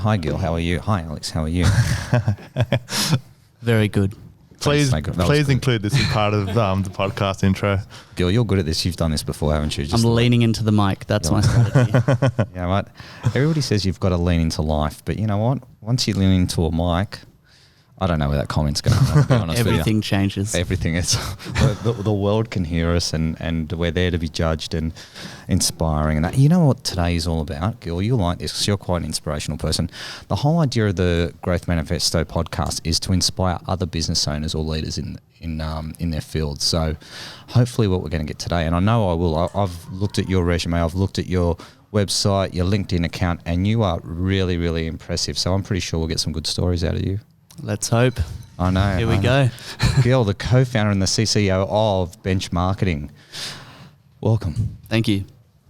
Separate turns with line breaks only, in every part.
Hi, Gil. How are you? Hi, Alex. How are you?
Very good.
Please include this as part of the podcast intro.
Gil, you're good at this. You've done this before, haven't you?
I'm leaning into the mic. That's my strategy.
You know what? Everybody says you've got to lean into life, but you know what? Once you lean into a mic, I don't know where that comment's going to be honest.
Everything changes.
Everything is. The world can hear us, and we're there to be judged and inspiring. And that, you know what today is all about, Gil? You'll like this because you're quite an inspirational person. The whole idea of the Growth Manifesto podcast is to inspire other business owners or leaders in their field. So hopefully what we're going to get today, and I know I will, I've looked at your resume, I've looked at your website, your LinkedIn account, and you are really, really impressive. So I'm pretty sure we'll get some good stories out of you.
Let's hope.
I know.
Here we go.
Gil, the co-founder and the CCO of Bench Marketing. Welcome.
Thank you.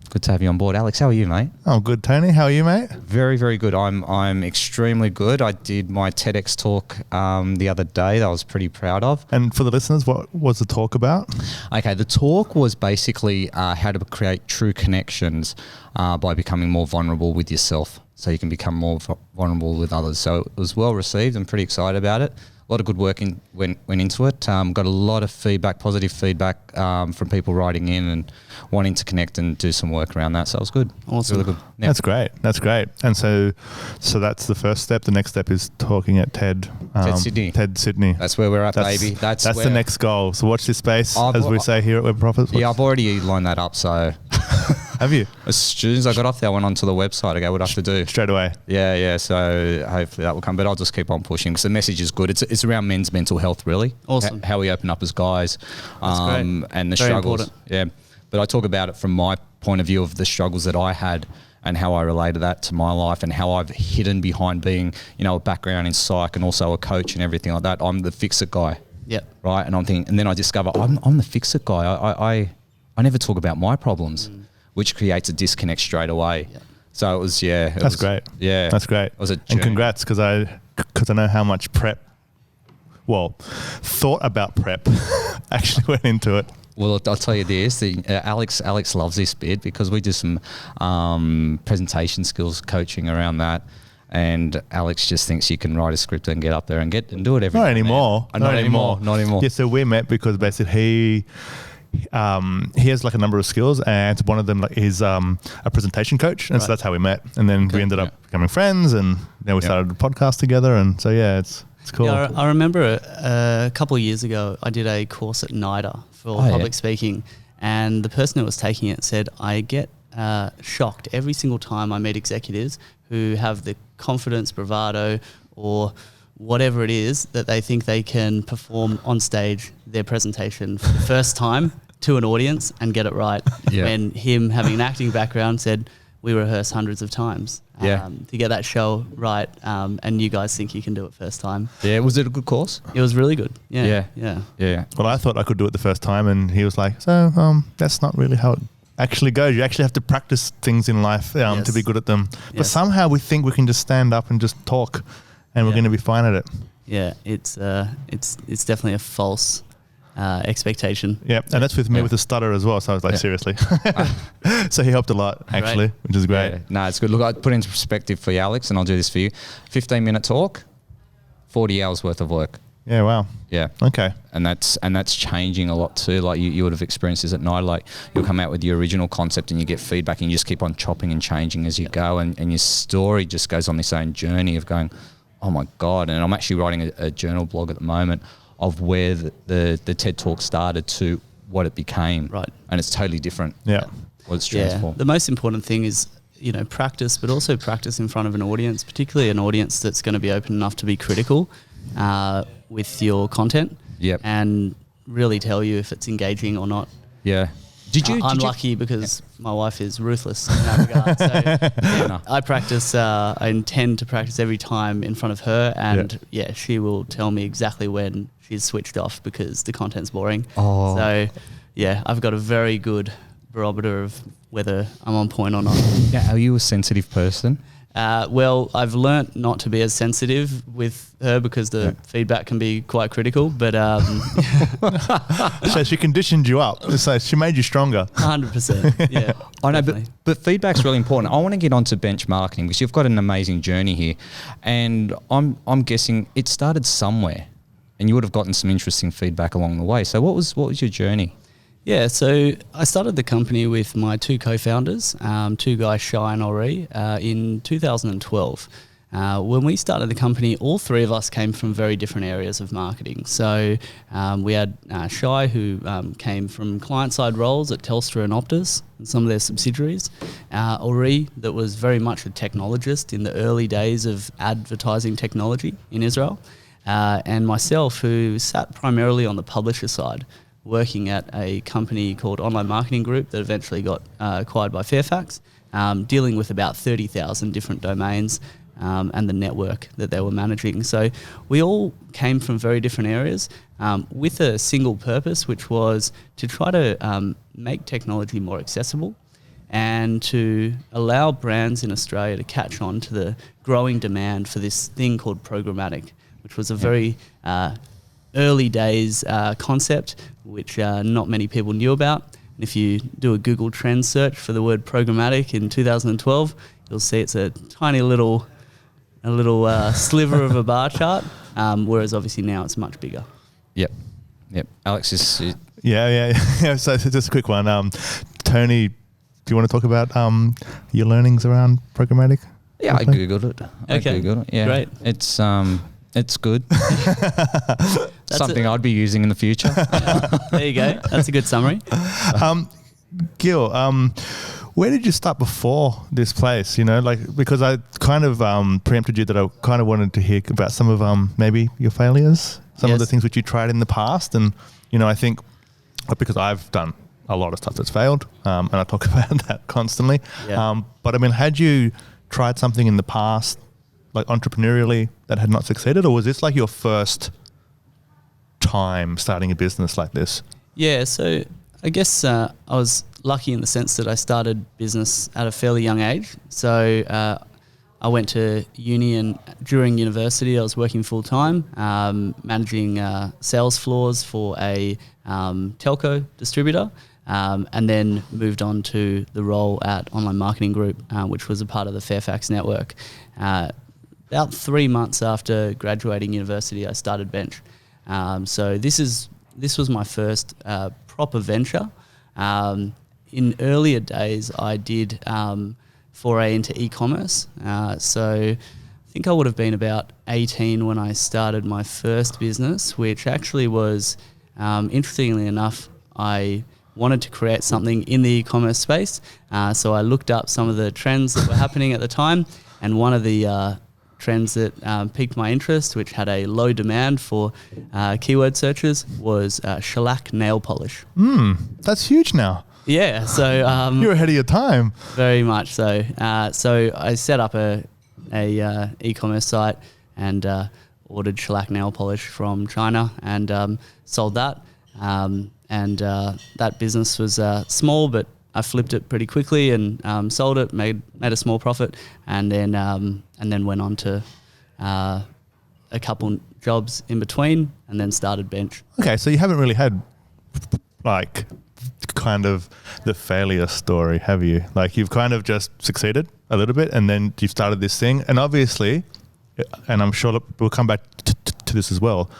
Good to have you on board. Alex, how are you, mate?
Oh, good, Tony. How are you, mate?
Very, very good. I'm extremely good. I did my TEDx talk the other day that I was pretty proud of.
And for the listeners, what was the talk about?
Okay, the talk was basically how to create true connections by becoming more vulnerable with yourself, so you can become more vulnerable with others. So it was well received. I'm pretty excited about it. A lot of good work went into it. Got a lot of feedback, positive feedback from people writing in and wanting to connect and do some work around that. So it was good.
Awesome.
Really good. Yeah.
That's great. And so that's the first step. The next step is talking at TED Sydney.
That's where we're at, baby. That's
the next goal. So watch this space, as we say here at Web Profits.
Yeah, I've already lined that up. So
have you?
As soon as I got off there, I went onto the website. Okay, what do I have to do?
Straight away.
Yeah. So hopefully that will come. But I'll just keep on pushing because the message is good. It's around men's mental health, really.
Awesome.
How we open up as guys.
That's great.
And the
Very
struggles.
important.
Yeah. But I talk about it from my point of view of the struggles that I had and how I related that to my life and how I've hidden behind being, a background in psych and also a coach and everything like that. I'm the fix-it guy.
Yep.
Right. And I'm thinking, and then I discover I'm the fix-it guy. I never talk about my problems. Which creates a disconnect straight away. Yeah. So it was,
That's great.
Yeah.
That's great.
It was a journey.
And congrats, because I know how much thought about prep actually went into it.
Well, I'll tell you this, Alex loves this bit because we do some presentation skills coaching around that. And Alex just thinks you can write a script and get up there and do it every
Not
day.
anymore.
Not anymore.
Yeah, so we met because basically he has like a number of skills, and one of them is a presentation coach, and so that's how we met. And then we ended up becoming friends, and then we started a podcast together. And so it's cool.
Yeah, I remember a couple of years ago, I did a course at NIDA for public speaking, and the person who was taking it said, I get shocked every single time I meet executives who have the confidence, bravado, or whatever it is that they think they can perform on stage their presentation for the first time to an audience and get it right.
Yeah.
When him having an acting background said, we rehearse hundreds of times to get that show right, and you guys think you can do it first time.
Yeah, was it a good course?
It was really good. Yeah.
Well, I thought I could do it the first time, and he was like, so that's not really how it actually goes. You actually have to practice things in life to be good at them. But somehow we think we can just stand up and just talk and we're going to be fine at it.
Yeah, it's definitely a false expectation.
Yeah, and that's with me with a stutter as well. So I was like, seriously. So he helped a lot, actually, which is great.
Yeah. No, it's good. Look, I put it into perspective for you, Alex, and I'll do this for you. 15-minute talk, 40 hours worth of work.
Yeah, wow.
Yeah.
Okay.
And that's changing a lot too. Like you would have experienced this at night. Like you'll come out with your original concept and you get feedback and you just keep on chopping and changing as you go, and your story just goes on this own journey of going, oh my God. And I'm actually writing a journal blog at the moment of where the TED Talk started to what it became.
Right. And
it's totally different.
Yeah.
What it's transformed.
The most important thing is, practice, but also practice in front of an audience, particularly an audience that's going to be open enough to be critical with your content.
Yep.
And really tell you if it's engaging or not.
Yeah.
I'm lucky because my wife is ruthless in that regard. So I practice. I intend to practice every time in front of her, and she will tell me exactly when she's switched off because the content's boring.
Oh.
So I've got a very good barometer of whether I'm on point or not.
Yeah, are you a sensitive person?
Well, I've learnt not to be as sensitive with her because the feedback can be quite critical. But
so she conditioned you up. So she made you stronger.
100%. Yeah,
I know,
definitely.
but feedback's really important. I want to get onto bench marketing because you've got an amazing journey here, and I'm guessing it started somewhere, and you would have gotten some interesting feedback along the way. So what was your journey?
Yeah, so I started the company with my two co-founders, two guys, Shai and Ori, in 2012. When we started the company, all three of us came from very different areas of marketing. So we had Shai, who came from client-side roles at Telstra and Optus and some of their subsidiaries. Ori, that was very much a technologist in the early days of advertising technology in Israel. And myself, who sat primarily on the publisher side, working at a company called Online Marketing Group that eventually got acquired by Fairfax, dealing with about 30,000 different domains and the network that they were managing. So we all came from very different areas with a single purpose, which was to try to make technology more accessible and to allow brands in Australia to catch on to the growing demand for this thing called programmatic, which was a very early days concept which not many people knew about. And if you do a Google Trends search for the word programmatic in 2012, you'll see it's a tiny little sliver of a bar chart, whereas obviously now it's much bigger.
Yep. Alex is...
Yeah. So just a quick one. Tony, do you want to talk about your learnings around programmatic?
Yeah, I Googled it.
Okay.
Yeah.
Great.
It's good. Something I'd be using in the future.
There you go. That's a good summary.
Gil, where did you start before this place? You know, because I kind of preempted you that I kind of wanted to hear about some of maybe your failures, some of the things which you tried in the past. And, you know, I think because I've done a lot of stuff that's failed, and I talk about that constantly. Yeah. But I mean, had you tried something in the past, like entrepreneurially, that had not succeeded, or was this like your first time starting a business like this? Yeah,
so I guess I was lucky in the sense that I started business at a fairly young age. So I went to uni, and during university I was working full time, managing sales floors for a telco distributor, and then moved on to the role at Online Marketing Group, which was a part of the Fairfax network. About 3 months after graduating university, I started Bench. So this was my first proper venture. In earlier days, I did foray into e-commerce. So I think I would have been about 18 when I started my first business, which actually was, interestingly enough, I wanted to create something in the e-commerce space. So I looked up some of the trends that were happening at the time, and one of the trends that piqued my interest, which had a low demand for keyword searches, was shellac nail polish.
That's huge now.
Yeah, so
you're ahead of your time.
Very much so. So I set up a e-commerce site and ordered shellac nail polish from China and sold that. And that business was small, but I flipped it pretty quickly and sold it, made a small profit, and then went on to a couple jobs in between, and then started Bench.
Okay, so you haven't really had like kind of the failure story, have you? Like you've kind of just succeeded a little bit, and then you've started this thing, and obviously, and I'm sure we'll come back to this as well.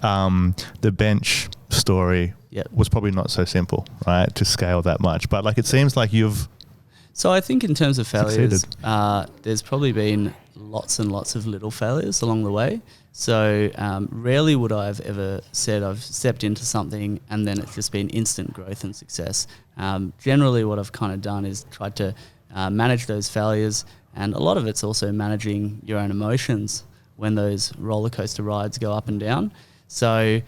The Bench story was probably not so simple, right, to scale that much. But like it seems like you've...
So I think in terms of failures, there's probably been lots and lots of little failures along the way. So rarely would I have ever said I've stepped into something and then it's just been instant growth and success. Generally what I've kind of done is tried to manage those failures, and a lot of it's also managing your own emotions when those roller coaster rides go up and down. So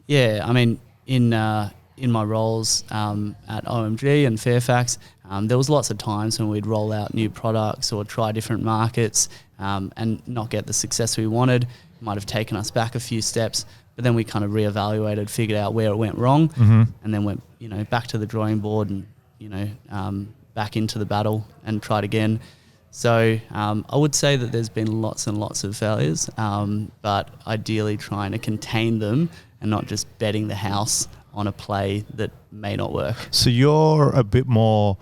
yeah, I mean, in my roles at OMG and Fairfax, there was lots of times when we'd roll out new products or try different markets and not get the success we wanted. It might have taken us back a few steps, but then we kind of reevaluated, figured out where it went wrong, and then went back to the drawing board and back into the battle and tried again. So I would say that there's been lots and lots of failures, but ideally trying to contain them and not just betting the house on a play that may not work.
So you're a bit more,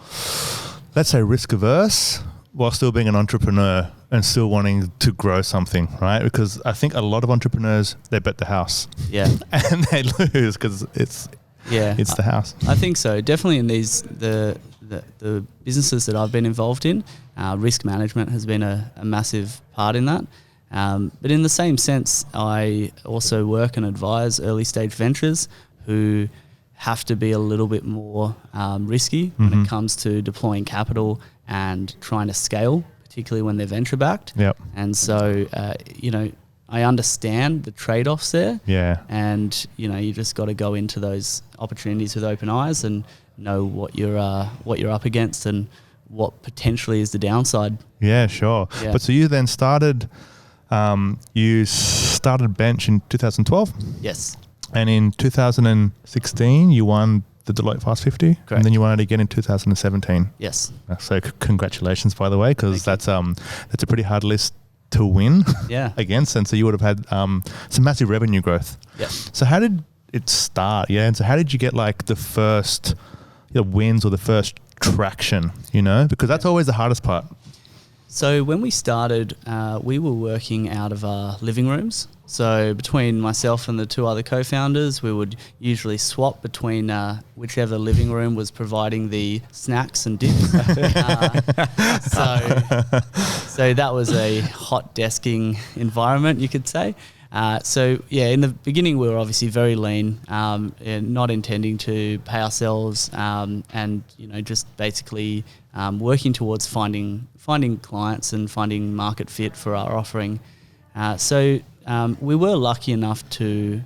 let's say, risk averse while still being an entrepreneur and still wanting to grow something, right? Because I think a lot of entrepreneurs, they bet the house.
Yeah.
And they lose because it's the house.
I think so. Definitely in the businesses that I've been involved in, risk management has been a massive part in that. But in the same sense, I also work and advise early stage ventures who have to be a little bit more risky when it comes to deploying capital and trying to scale, particularly when they're venture backed.
Yep.
And so, I understand the trade-offs there.
Yeah.
And, you just got to go into those opportunities with open eyes and know what you're up against and what potentially is the downside.
Yeah, sure.
Yeah.
But so you then started Bench in 2012?
Yes.
And in 2016, you won the Deloitte Fast 50.
Correct.
And then you won it again in 2017.
Yes.
So congratulations, by the way, because that's a pretty hard list to win against. And so you would have had some massive revenue growth.
Yeah.
So how did it start? Yeah. And so how did you get like the first wins or the first traction, because that's always the hardest part.
So when we started, we were working out of our living rooms. So between myself and the two other co-founders, we would usually swap between whichever living room was providing the snacks and dips. So that was a hot desking environment, you could say. In the beginning, we were obviously very lean, and not intending to pay ourselves, and just basically working towards finding clients and finding market fit for our offering. We were lucky enough to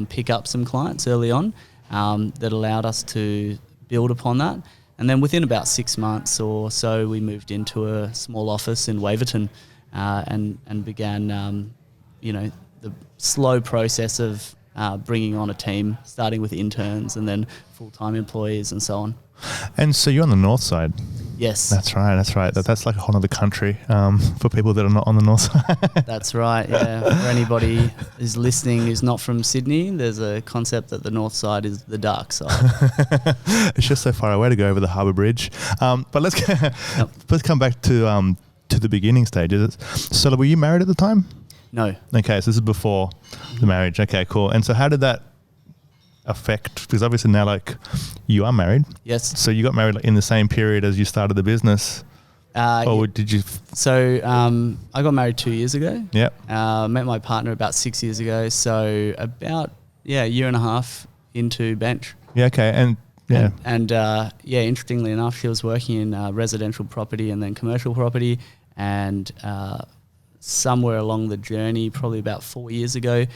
pick up some clients early on that allowed us to build upon that. And then within about 6 months or so, we moved into a small office in Waverton and began, the slow process of bringing on a team, starting with interns and then full-time employees and so on.
And so you're on the north side.
Yes.
That's right. That's like a whole other country for people that are not on the north side.
That's right, yeah. For anybody who's listening who's not from Sydney, there's a concept that the north side is the dark side.
It's just so far away to go over the Harbour Bridge. But let's come back to the beginning stages. So were you married at the time?
No.
Okay, so this is before the marriage. Okay, cool. And so how did that affect, because obviously now you are married.
Yes.
So you got married in the same period as you started the business? Or did you?
So I got married 2 years ago.
Yep.
Met my partner about 6 years ago. So about, a year and a half into Bench.
Yeah, okay. And
interestingly enough, she was working in residential property and then commercial property, and somewhere along the journey, probably about 4 years ago,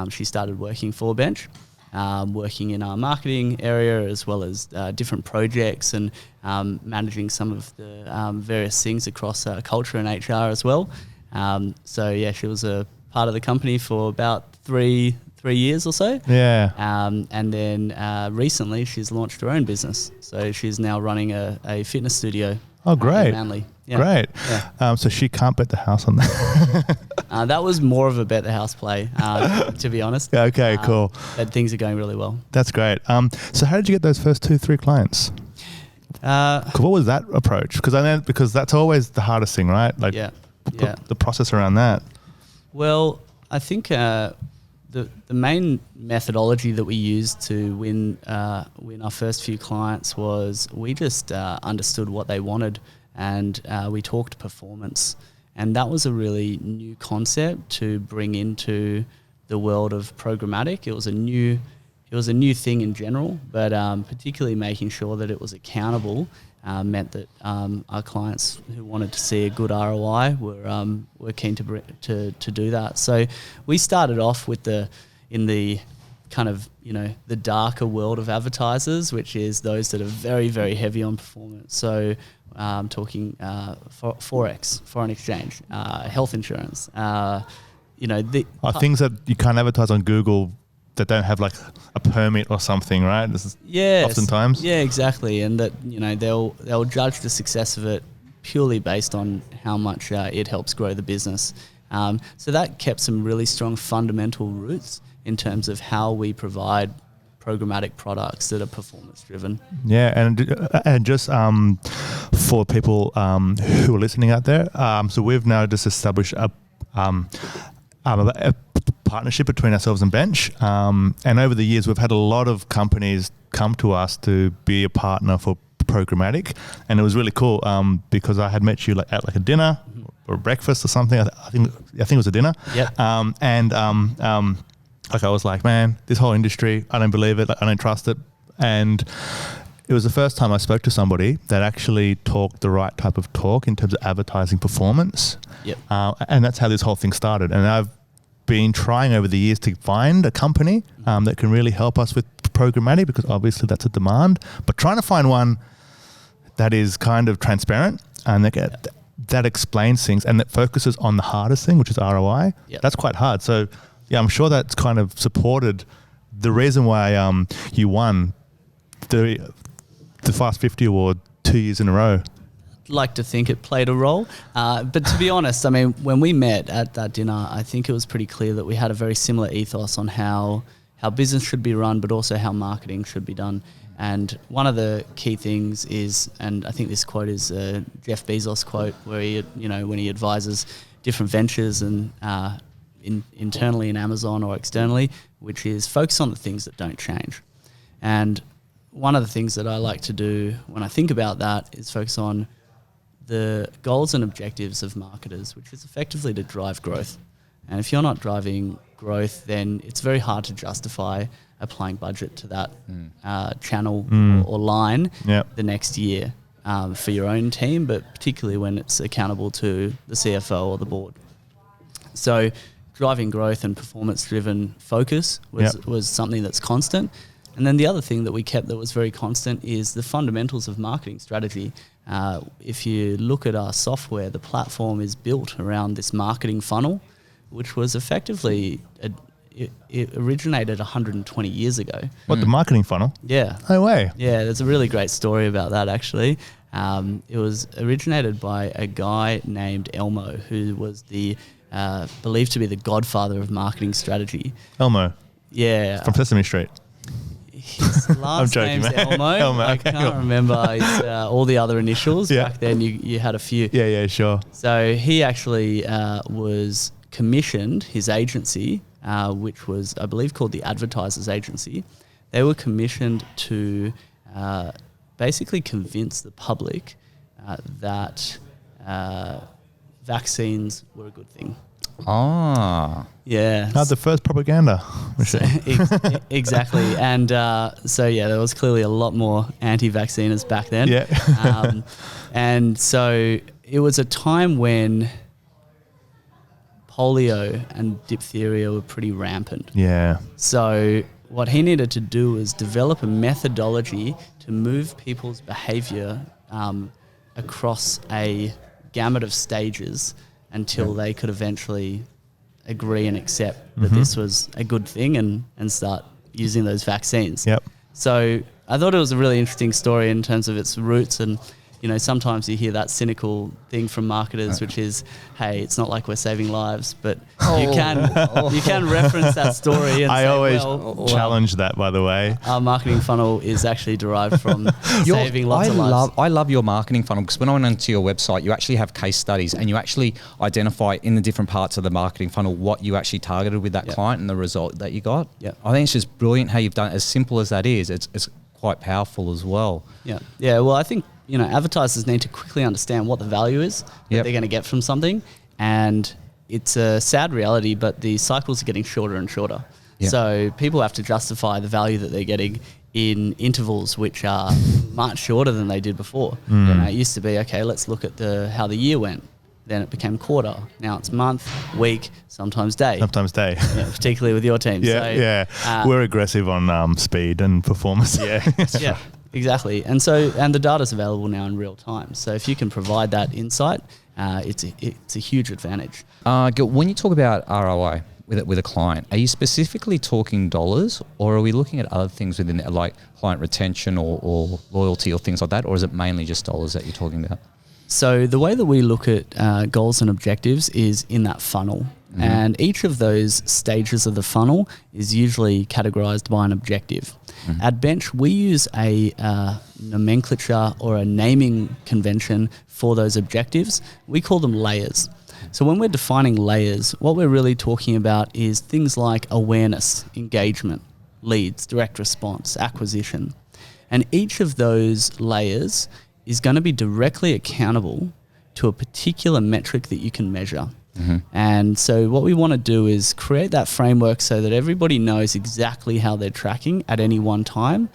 she started working for Bench, working in our marketing area as well as different projects and managing some of the various things across culture and HR as well. She was a part of the company for about three years or so.
Yeah.
And then recently she's launched her own business. So she's now running a fitness studio.
Oh, great.
In Manly. Yeah.
Great.
Yeah.
So she can't bet the house on that.
That was more of a bet the house play, to be honest.
Yeah, okay, cool.
But things are going really well.
That's great. So how did you get those first 2-3 clients? What was that approach? Because that's always the hardest thing, right? The process around that.
Well, I think the main methodology that we used to win our first few clients was we just understood what they wanted, and we talked performance. And that was a really new concept to bring into the world of programmatic. It was a new thing in general, but particularly making sure that it was accountable meant that our clients who wanted to see a good ROI were keen to do that. So we started off in the kind of the darker world of advertisers, which is those that are very, very heavy on performance. So talking forex, foreign exchange, health insurance.
Things that you can't advertise on Google that don't have like a permit or something, right? This is oftentimes.
Yeah, exactly. And that they'll judge the success of it purely based on how much it helps grow the business. So that kept some really strong fundamental roots in terms of how we provide programmatic products that are performance driven.
Yeah, and just for people who are listening out there, so we've now just established a partnership between ourselves and Bench, and over the years we've had a lot of companies come to us to be a partner for Programmatic, and it was really cool because I had met you at a dinner or breakfast or something. I think it was a dinner.
Yep.
I was like, man, this whole industry, I don't believe it, I don't trust it. And it was the first time I spoke to somebody that actually talked the right type of talk in terms of advertising performance.
Yep.
And that's how this whole thing started. And I've been trying over the years to find a company that can really help us with programmatic, because obviously that's a demand, but trying to find one that is kind of transparent and that explains things and that focuses on the hardest thing, which is ROI.
Yep.
That's quite hard. So yeah, I'm sure that's kind of supported the reason why you won the Fast 50 award 2 years in a row.
Like to think it played a role, but to be honest, I mean, when we met at that dinner, I think it was pretty clear that we had a very similar ethos on how business should be run, but also how marketing should be done. And one of the key things is, and I think this quote is a Jeff Bezos quote, where he, when he advises different ventures and internally in Amazon or externally, which is focus on the things that don't change. And one of the things that I like to do when I think about that is focus on the goals and objectives of marketers, which is effectively to drive growth. And if you're not driving growth, then it's very hard to justify applying budget to that channel or line the next year for your own team, but particularly when it's accountable to the CFO or the board. So driving growth and performance-driven focus was something that's constant. And then the other thing that we kept that was very constant is the fundamentals of marketing strategy. If you look at our software, the platform is built around this marketing funnel, which was effectively, it originated 120 years ago.
What, the marketing funnel?
Yeah.
No way.
Yeah, there's a really great story about that actually. It was originated by a guy named Elmo, who was believed to be the godfather of marketing strategy.
Elmo.
Yeah.
From Sesame Street.
His last name's Elmo. I can't remember all the other initials. Back then you had a few.
Yeah, sure.
So he actually was commissioned, his agency, which was, I believe, called the Advertisers Agency. They were commissioned to basically convince the public that vaccines were a good thing.
Ah.
Yeah.
The first propaganda machine.
Exactly. And there was clearly a lot more anti-vacciners back then.
Yeah.
And so it was a time when polio and diphtheria were pretty rampant.
Yeah.
So what he needed to do was develop a methodology to move people's behavior across a gamut of stages until they could eventually agree and accept that this was a good thing and start using those vaccines.
Yep.
So I thought it was a really interesting story in terms of its roots, and sometimes you hear that cynical thing from marketers, which is, hey, it's not like we're saving lives, but you can reference that story and
I
say,
always challenge that, by the way.
Our marketing funnel is actually derived from saving lots of lives.
I love your marketing funnel, because when I went onto your website, you actually have case studies and you actually identify in the different parts of the marketing funnel what you actually targeted with that client and the result that you got.
Yep.
I think it's just brilliant how you've done it. As simple as that is, it's quite powerful as well.
Yeah. Well, I think advertisers need to quickly understand what the value is that they're going to get from something, and it's a sad reality, but the cycles are getting shorter and shorter. Yep. So people have to justify the value that they're getting in intervals which are much shorter than they did before. It used to be, okay, let's look at how the year went. Then it became quarter. Now it's month, week, sometimes day. Particularly with your team.
We're aggressive on speed and performance.
Yeah, exactly. And the data's available now in real time. So if you can provide that insight, it's a huge advantage.
Gil, when you talk about ROI with a client, are you specifically talking dollars, or are we looking at other things within it, like client retention or loyalty or things like that, or is it mainly just dollars that you're talking about?
So the way that we look at goals and objectives is in that funnel. Mm-hmm. And each of those stages of the funnel is usually categorized by an objective. Mm-hmm. At Bench, we use a nomenclature or a naming convention for those objectives. We call them layers. So when we're defining layers, what we're really talking about is things like awareness, engagement, leads, direct response, acquisition. And each of those layers is going to be directly accountable to a particular metric that you can measure. Mm-hmm. And so what we want to do is create that framework so that everybody knows exactly how they're tracking at any one time,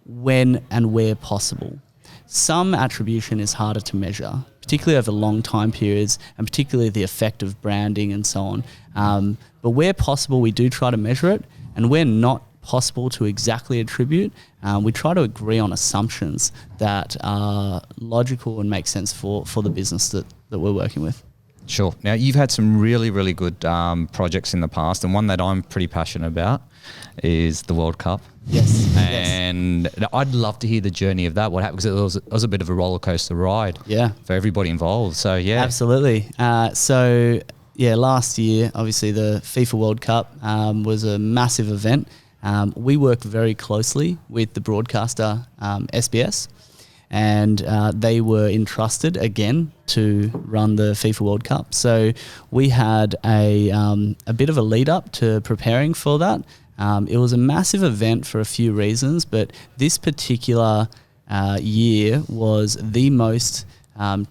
when and where possible. Some attribution is harder to measure, particularly over long time periods, and particularly the effect of branding and so on. But where possible, we do try to measure it, and where not possible to exactly attribute, we try to agree on assumptions that are logical and make sense for the business that we're working with.
Sure. Now, you've had some really, really good projects in the past, and one that I'm pretty passionate about is the World Cup.
Yes.
And I'd love to hear the journey of that. What happened? Because it was a bit of a roller coaster ride.
Yeah.
For everybody involved. So yeah.
Absolutely. Last year, obviously the FIFA World Cup was a massive event. We worked very closely with the broadcaster SBS, and they were entrusted again to run the FIFA World Cup. So we had a bit of a lead up to preparing for that. It was a massive event for a few reasons, but this particular year was the most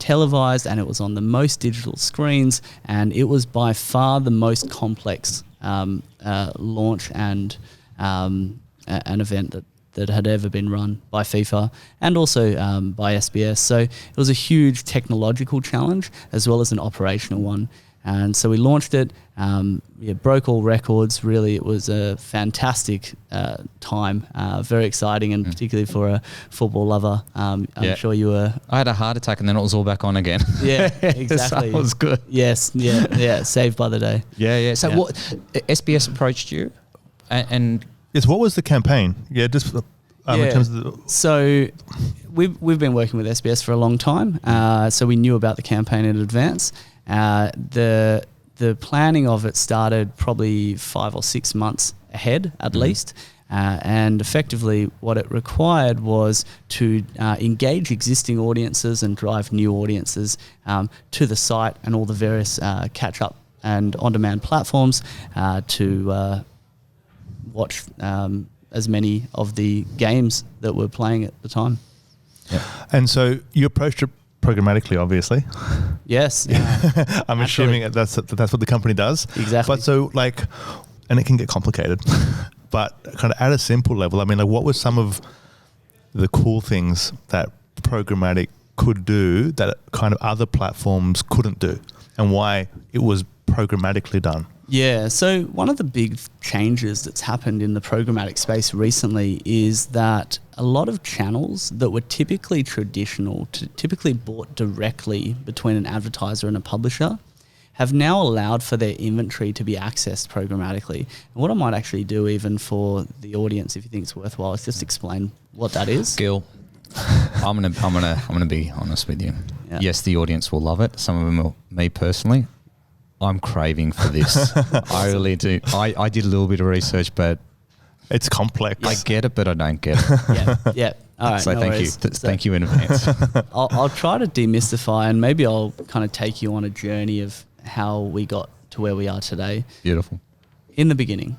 televised, and it was on the most digital screens, and it was by far the most complex launch and an event that had ever been run by FIFA and also by SBS. So it was a huge technological challenge as well as an operational one. And so we launched it, broke all records. Really, it was a fantastic time, very exciting, and particularly for a football lover. I'm sure you were.
I had a heart attack and then it was all back on again.
Yeah, exactly.
So it was good.
Yes, yeah, saved by the day.
Yeah. So what, SBS approached you and
yes, what was the campaign? Yeah, just in terms of
So we've been working with SBS for a long time, so we knew about the campaign in advance. The planning of it started probably 5 or 6 months ahead at least, and effectively what it required was to engage existing audiences and drive new audiences to the site and all the various catch-up and on-demand platforms to watch as many of the games that were playing at the time.
Yeah. And so you approached it programmatically, obviously.
Yes.
I'm assuming that's what the company does.
Exactly.
But so and it can get complicated, but kind of at a simple level, I mean, what were some of the cool things that programmatic could do that kind of other platforms couldn't do, and why it was programmatically done?
Yeah, so one of the big changes that's happened in the programmatic space recently is that a lot of channels that were typically traditional, typically bought directly between an advertiser and a publisher, have now allowed for their inventory to be accessed programmatically. And what I might actually do, even for the audience, if you think it's worthwhile, is just explain what that is.
Gil, I'm gonna be honest with you. Yeah. Yes, the audience will love it. Some of them will. Me personally, I'm craving for this. I really do. I did a little bit of research, but
it's complex.
I get it, but I don't get it.
Yeah. All right.
So
no
thank
worries.
you. Thank you in advance.
I'll try to demystify, and maybe I'll kind of take you on a journey of how we got to where we are today.
Beautiful.
In the beginning,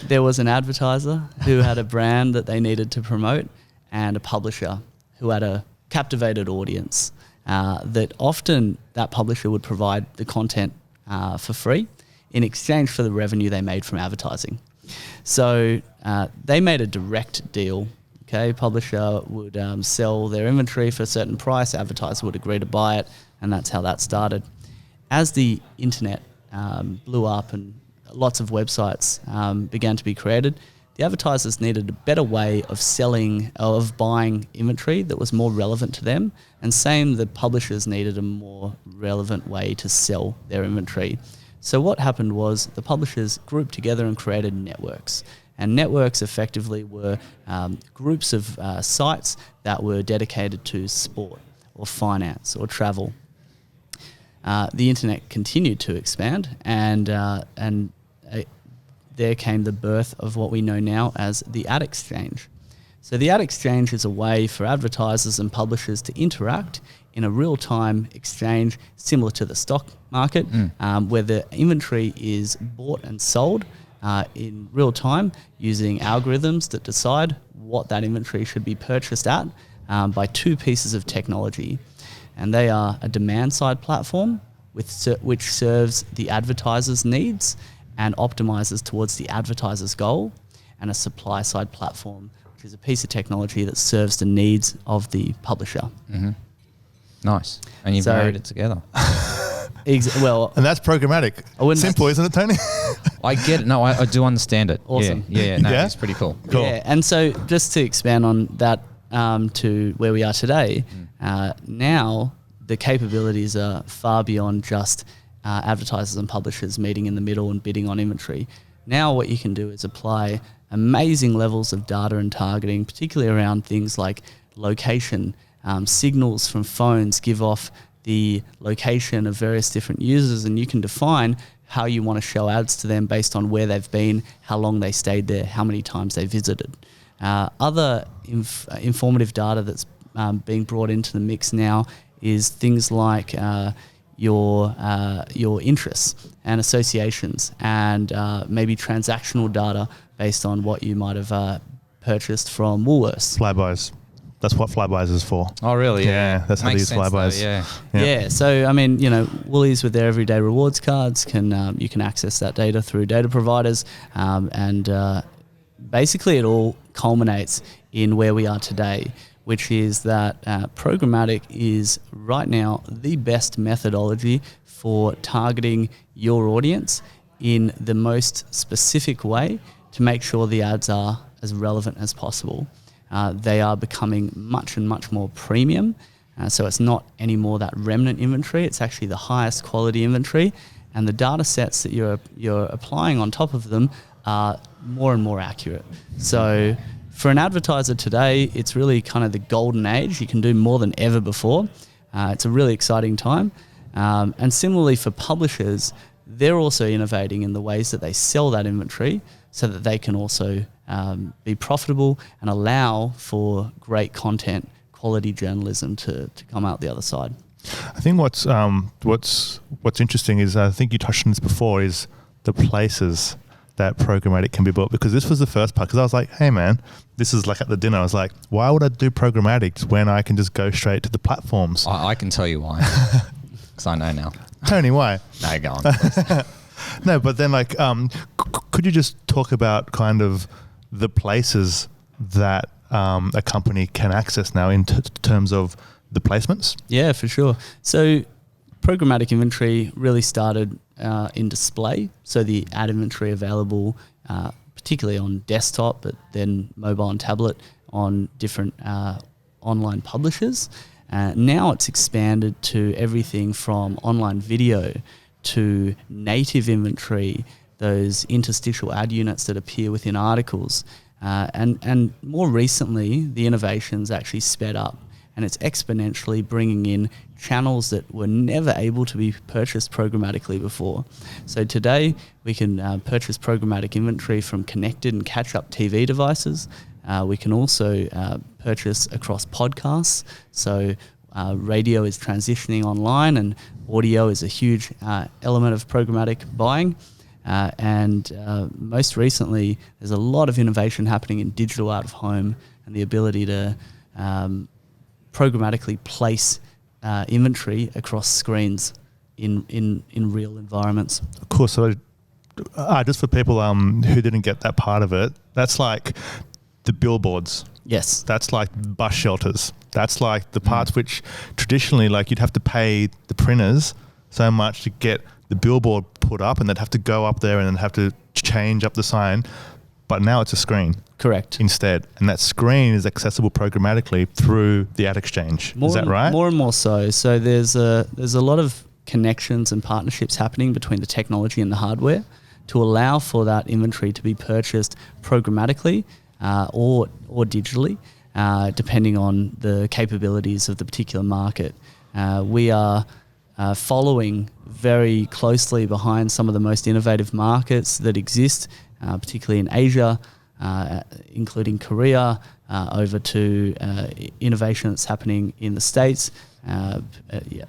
there was an advertiser who had a brand that they needed to promote, and a publisher who had a captivated audience. That often that publisher would provide the content for free in exchange for the revenue they made from advertising. So they made a direct deal. Okay, publisher would sell their inventory for a certain price, advertiser would agree to buy it, and that's how that started. As the internet blew up and lots of websites began to be created, the advertisers needed a better way of buying inventory that was more relevant to them, and same, the publishers needed a more relevant way to sell their inventory. So what happened was the publishers grouped together and created networks. And networks effectively were groups of sites that were dedicated to sport or finance or travel. The internet continued to expand, and there came the birth of what we know now as the ad exchange. So the ad exchange is a way for advertisers and publishers to interact in a real-time exchange similar to the stock market, where the inventory is bought and sold in real time using algorithms that decide what that inventory should be purchased at by two pieces of technology. And they are a demand-side platform which serves the advertiser's needs and optimizes towards the advertiser's goal, and a supply-side platform, which is a piece of technology that serves the needs of the publisher.
Mm-hmm. Nice. And you've married it together.
Well,
and that's programmatic. Simple, isn't it, Tony?
I get it. No, I do understand it.
Awesome.
Yeah. No, it's pretty cool.
Yeah, and so just to expand on that to where we are today, now the capabilities are far beyond just advertisers and publishers meeting in the middle and bidding on inventory. Now what you can do is apply amazing levels of data and targeting, particularly around things like location. Signals from phones give off the location of various different users, and you can define how you want to show ads to them based on where they've been, how long they stayed there, how many times they visited. Other informative data that's being brought into the mix now is things like your interests and associations, and maybe transactional data based on what you might have purchased from Woolworths.
Flybys. That's what Flybys is for.
Oh, really?
Yeah, that's how they use Flybys.
Yeah. So, I mean, Woolies with their everyday rewards cards you can access that data through data providers, and basically it all culminates in where we are today, which is that programmatic is right now the best methodology for targeting your audience in the most specific way to make sure the ads are as relevant as possible. They are becoming much and much more premium. So it's not anymore that remnant inventory. It's actually the highest quality inventory. And the data sets that you're applying on top of them are more and more accurate. So for an advertiser today, it's really kind of the golden age. You can do more than ever before. It's a really exciting time. And similarly for publishers, they're also innovating in the ways that they sell that inventory so that they can also be profitable and allow for great content, quality journalism to come out the other side.
I think what's interesting is, I think you touched on this before, is the places that programmatic can be built, because this was the first part, because I was like, hey man, this is like at the dinner, I was like, why would I do programmatic when I can just go straight to the platforms?
I can tell you why, because I know now.
Tony, why?
No, go on.
No, but then could you just talk about kind of the places that a company can access now in terms of the placements?
Yeah, for sure. So programmatic inventory really started in display. So the ad inventory available, particularly on desktop, but then mobile and tablet on different online publishers. Now it's expanded to everything from online video to native inventory, those interstitial ad units that appear within articles. And more recently, the innovations actually sped up, and it's exponentially bringing in channels that were never able to be purchased programmatically before. So today, we can purchase programmatic inventory from connected and catch-up TV devices. We can also purchase across podcasts. So radio is transitioning online, and audio is a huge element of programmatic buying. And most recently, there's a lot of innovation happening in digital out of home, and the ability to programmatically place inventory across screens in real environments.
Of course. So just for people who didn't get that part of it, that's like the billboards.
Yes.
That's like bus shelters. That's like the parts which traditionally, like, you'd have to pay the printers so much to get the billboard put up, and they'd have to go up there and then have to change up the sign. But now it's a screen.
Correct.
Instead. And that screen is accessible programmatically through the ad exchange. Is that right?
More and more so. So there's a lot of connections and partnerships happening between the technology and the hardware to allow for that inventory to be purchased programmatically or digitally, depending on the capabilities of the particular market. We are following very closely behind some of the most innovative markets that exist, particularly in Asia, including Korea, over to innovation that's happening in the States.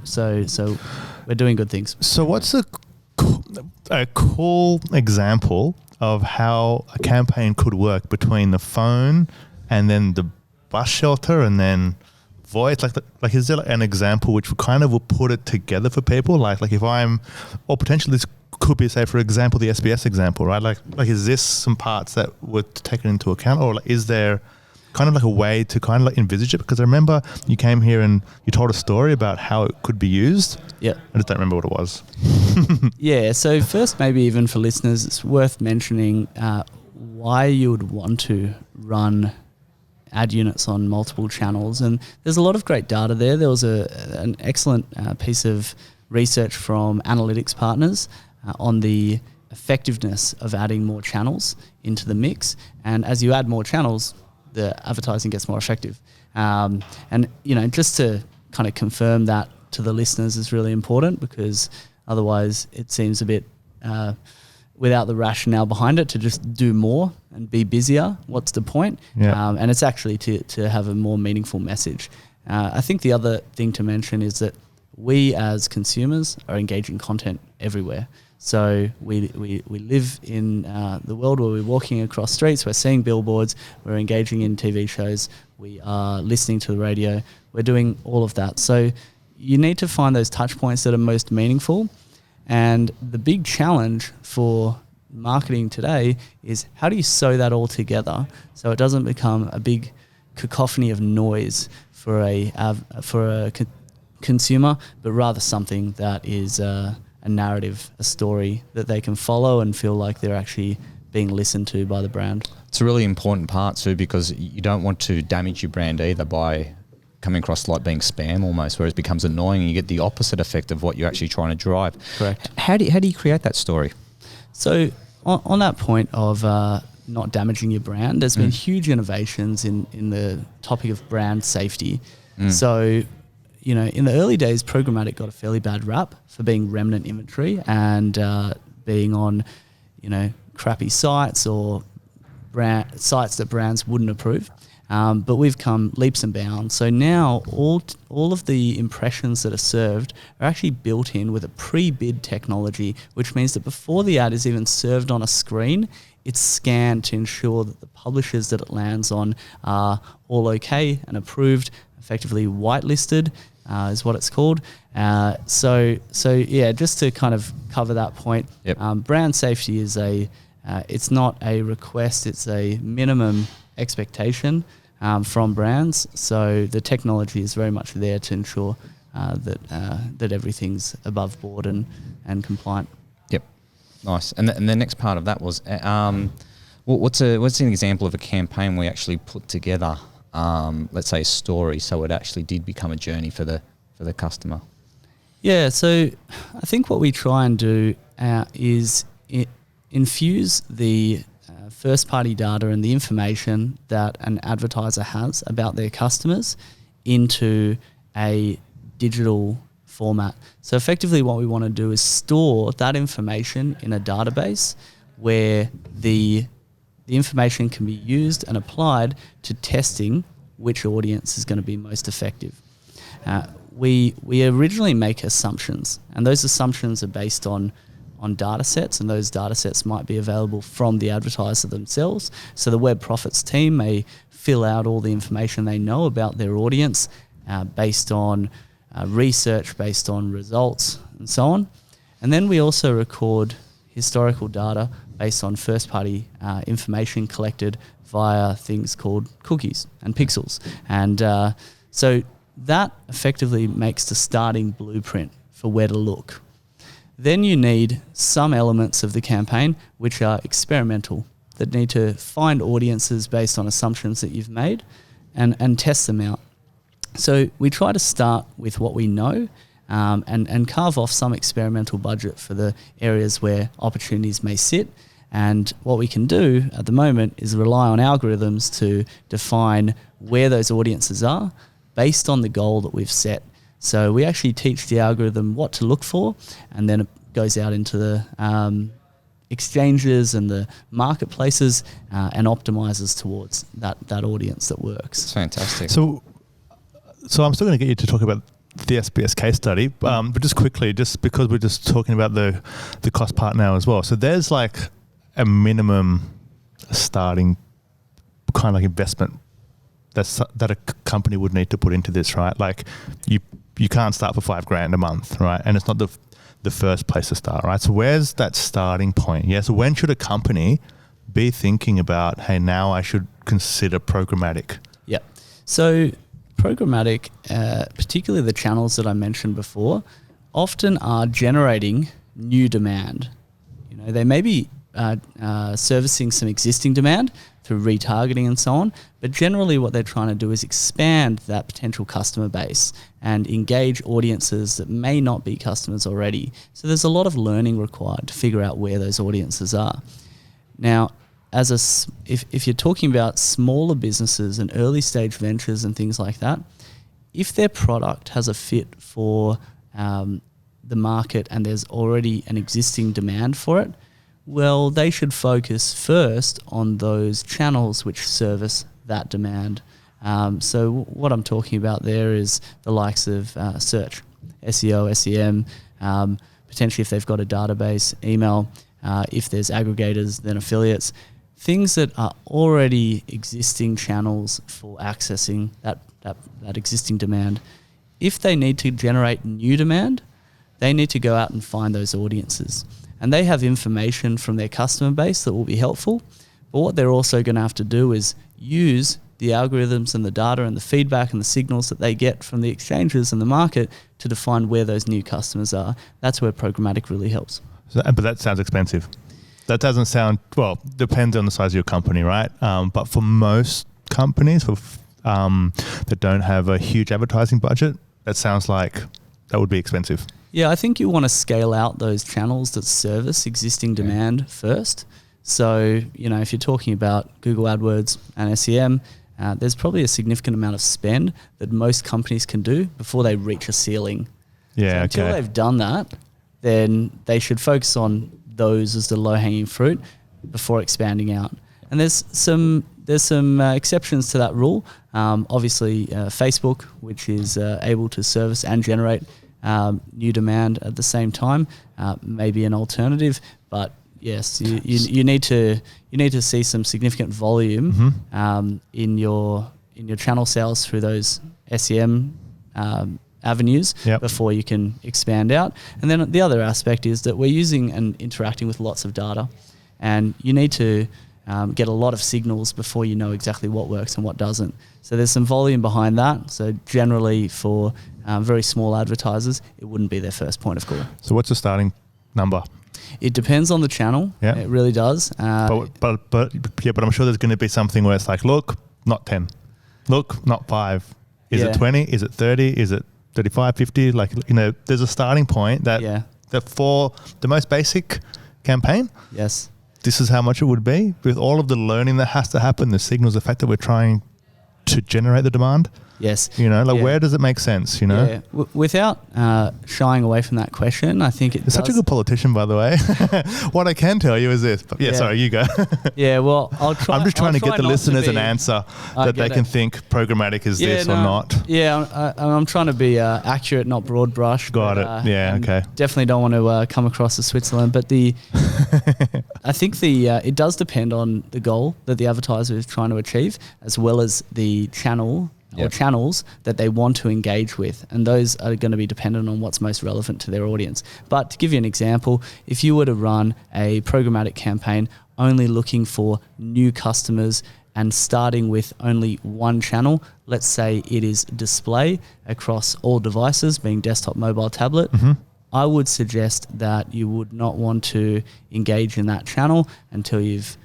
So we're doing good things.
So what's a cool example of how a campaign could work between the phone and then the bus shelter and then voice? Like is there like an example which kind of will put it together for people? Like if I'm, or potentially this could be, say, for example, the SBS example, right? Like is this some parts that were taken into account, or like, is there kind of like a way to kind of like envisage it? Because I remember you came here and you told a story about how it could be used.
Yeah.
I just don't remember what it was.
Yeah. So first, maybe even for listeners, it's worth mentioning why you would want to run ad units on multiple channels. And there's a lot of great data there. There was an excellent piece of research from analytics partners on the effectiveness of adding more channels into the mix. And as you add more channels, the advertising gets more effective. And, just to kind of confirm that to the listeners is really important, because otherwise it seems a bit without the rationale behind it to just do more and be busier. What's the point?
Yeah.
And it's actually to have a more meaningful message. I think the other thing to mention is that we as consumers are engaging content everywhere. So we live in the world where we're walking across streets, we're seeing billboards, we're engaging in TV shows, we are listening to the radio, we're doing all of that. So you need to find those touch points that are most meaningful. And the big challenge for marketing today is, how do you sew that all together so it doesn't become a big cacophony of noise for a consumer, but rather something that is a narrative, a story that they can follow and feel like they're actually being listened to by the brand.
It's a really important part too, because you don't want to damage your brand either by coming across like being spam almost, where it becomes annoying and you get the opposite effect of what you're actually trying to drive.
Correct.
How do you create that story?
So on that point of not damaging your brand, there's been huge innovations in the topic of brand safety. So, in the early days, programmatic got a fairly bad rap for being remnant inventory and being on, crappy sites or sites that brands wouldn't approve. But we've come leaps and bounds. So now all of the impressions that are served are actually built in with a pre-bid technology, which means that before the ad is even served on a screen, it's scanned to ensure that the publishers that it lands on are all okay and approved, effectively whitelisted is what it's called. So just to kind of cover that point, brand safety is it's not a request, it's a minimum expectation from brands. So the technology is very much there to ensure that everything's above board and compliant.
Yep, nice. And the next part of that was what's an example of a campaign we actually put together? Let's say a story, so it actually did become a journey for the customer.
Yeah, so I think what we try and do is infuse the first-party data and the information that an advertiser has about their customers into a digital format. So effectively what we want to do is store that information in a database where the information can be used and applied to testing which audience is going to be most effective. We originally make assumptions, and those assumptions are based on data sets, and those data sets might be available from the advertiser themselves. So the Web Profits team may fill out all the information they know about their audience based on research, based on results, and so on. And then we also record historical data based on first-party information collected via things called cookies and pixels. And so that effectively makes the starting blueprint for where to look. Then you need some elements of the campaign which are experimental, that need to find audiences based on assumptions that you've made and test them out. So we try to start with what we know, and carve off some experimental budget for the areas where opportunities may sit. And what we can do at the moment is rely on algorithms to define where those audiences are based on the goal that we've set. So we actually teach the algorithm what to look for, and then it goes out into the exchanges and the marketplaces and optimizes towards that audience that works.
It's fantastic.
So I'm still going to get you to talk about the SBS case study, but just quickly, just because we're just talking about the cost part now as well. So there's like a minimum starting kind of like investment that a company would need to put into this, right? Like you can't start for $5,000 a month, right? And it's not the first place to start, right? So where's that starting point? Yeah. So when should a company be thinking about, hey, now I should consider programmatic?
Yeah. So programmatic, particularly the channels that I mentioned before, often are generating new demand. You know, they may be servicing some existing demand through retargeting and so on, but generally what they're trying to do is expand that potential customer base and engage audiences that may not be customers already. So there's a lot of learning required to figure out where those audiences are. Now, if you're talking about smaller businesses and early stage ventures and things like that, if their product has a fit for the market and there's already an existing demand for it, well, they should focus first on those channels which service that demand. So what I'm talking about there is the likes of search, SEO, SEM, potentially if they've got a database, email, if there's aggregators, then affiliates, things that are already existing channels for accessing that existing demand. If they need to generate new demand, they need to go out and find those audiences. And they have information from their customer base that will be helpful. But what they're also going to have to do is use the algorithms and the data and the feedback and the signals that they get from the exchanges and the market to define where those new customers are. That's where programmatic really helps.
But that sounds expensive. That doesn't sound, well, depends on the size of your company, right? But for most companies that don't have a huge advertising budget, that sounds like that would be expensive.
Yeah, I think you want to scale out those channels that service existing demand first. So, you know, if you're talking about Google AdWords and SEM, there's probably a significant amount of spend that most companies can do before they reach a ceiling.
Yeah,
so until they've done that, then they should focus on those as the low-hanging fruit before expanding out. And there's some exceptions to that rule. Obviously, Facebook, which is able to service and generate new demand at the same time, may be an alternative. But yes, you need to see some significant volume in your channel sales through those SEM avenues before you can expand out. And then the other aspect is that we're using and interacting with lots of data, and you need to get a lot of signals before you know exactly what works and what doesn't. So there's some volume behind that. So generally for very small advertisers, it wouldn't be their first point of call.
So what's the starting number?
It depends on the channel. Yeah. It really does.
But I'm sure there's going to be something where it's like, look, not 10. Look, not 5. Is it 20? Is it 30? Is it 35, 50? Like, you know, there's a starting point that for the most basic campaign,
yes,
this is how much it would be with all of the learning that has to happen, the signals, the fact that we're trying to generate the demand.
Yes.
You know, like where does it make sense, you know?
Yeah. Without shying away from that question, I think
You're such a good politician, by the way. What I can tell you is this. But sorry, you go.
Yeah, well, I'll try.
I'm just trying to get the listeners an answer that they can think programmatic is this or not.
Yeah, I'm trying to be accurate, not broad brush.
Got it. Yeah, okay.
Definitely don't want to come across as Switzerland, but I think it does depend on the goal that the advertiser is trying to achieve, as well as the channel or channels that they want to engage with. And those are going to be dependent on what's most relevant to their audience. But to give you an example, if you were to run a programmatic campaign only looking for new customers and starting with only one channel, let's say it is display across all devices, being desktop, mobile, tablet, I would suggest that you would not want to engage in that channel until you've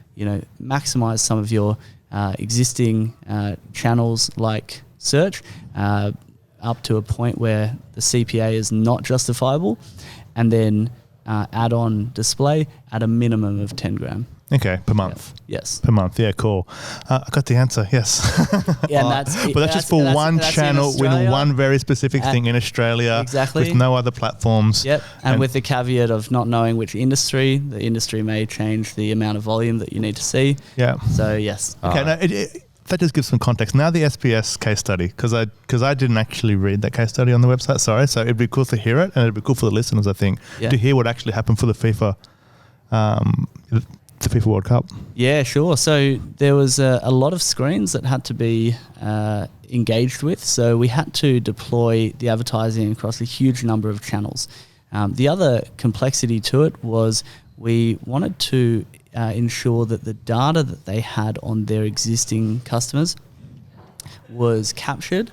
maximized some of your existing channels like search. up to a point where the CPA is not justifiable, and then add on display at a minimum of 10 gram.
Okay, per month.
Yeah. Yes.
Per month, yeah, cool. I got the answer, yes.
Yeah,
but that's just for one channel with one very specific thing in Australia.
Exactly.
With no other platforms.
Yep, and with the caveat of not knowing which industry. The industry may change the amount of volume that you need to see.
Yeah.
So, yes.
Okay, that just gives some context. Now the SBS case study, because I didn't actually read that case study on the website, sorry, so it'd be cool to hear it, and it'd be cool for the listeners, I think, to hear what actually happened for the FIFA the FIFA World Cup.
Yeah, sure. So there was a lot of screens that had to be engaged with. So we had to deploy the advertising across a huge number of channels. The other complexity to it was we wanted to ensure that the data that they had on their existing customers was captured,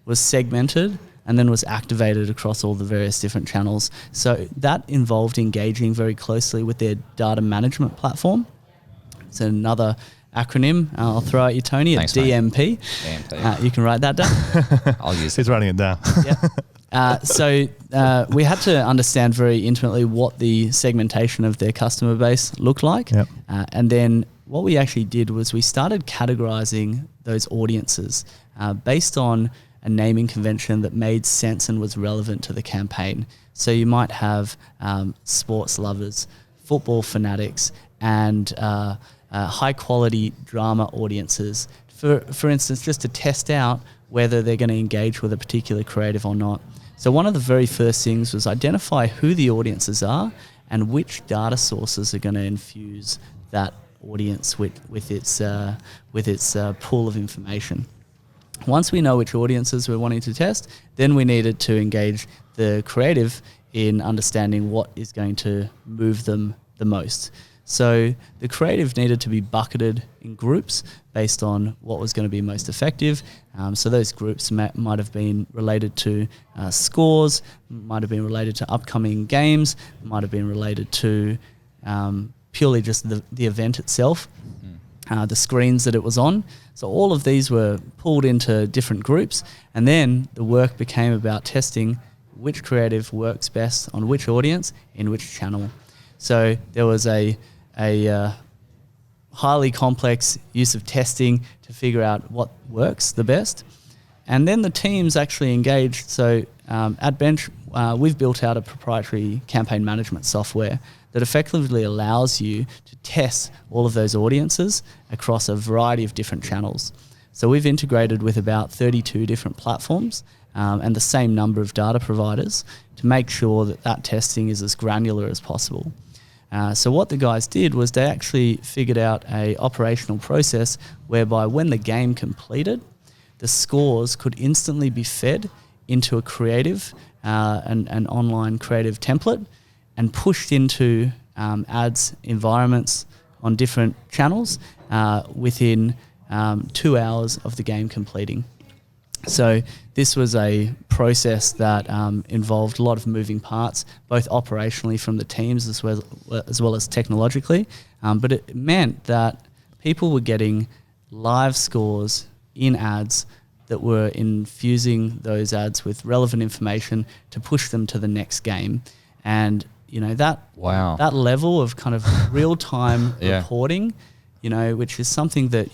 was segmented, and then was activated across all the various different channels. So that involved engaging very closely with their data management platform. It's another acronym I'll throw at you, Tony.
Thanks,
DMP.
DMP.
You can write that down.
I'll use it.
He's writing it down.
So we had to understand very intimately what the segmentation of their customer base looked like.
Yep.
And then what we actually did was we started categorizing those audiences based on a naming convention that made sense and was relevant to the campaign. So you might have sports lovers, football fanatics, and high quality drama audiences. For instance, just to test out whether they're going to engage with a particular creative or not. So one of the very first things was identify who the audiences are and which data sources are going to infuse that audience with its pool of information. Once we know which audiences we're wanting to test, then we needed to engage the creative in understanding what is going to move them the most. So the creative needed to be bucketed in groups based on what was going to be most effective. So those groups might have been related to scores, might have been related to upcoming games, might have been related to purely just the event itself, the screens that it was on. So all of these were pulled into different groups, and then the work became about testing which creative works best on which audience in which channel. So there was a highly complex use of testing to figure out what works the best. And then the teams actually engaged. So at Bench, we've built out a proprietary campaign management software that effectively allows you to test all of those audiences across a variety of different channels. So we've integrated with about 32 different platforms and the same number of data providers to make sure that testing is as granular as possible. So what the guys did was they actually figured out a operational process whereby when the game completed, the scores could instantly be fed into a creative, an online creative template, and pushed into ads environments on different channels within 2 hours of the game completing. So this was a process that involved a lot of moving parts, both operationally from the teams as well as technologically. But it meant that people were getting live scores in ads that were infusing those ads with relevant information to push them to the next game. And that level of kind of real-time reporting, which is something that,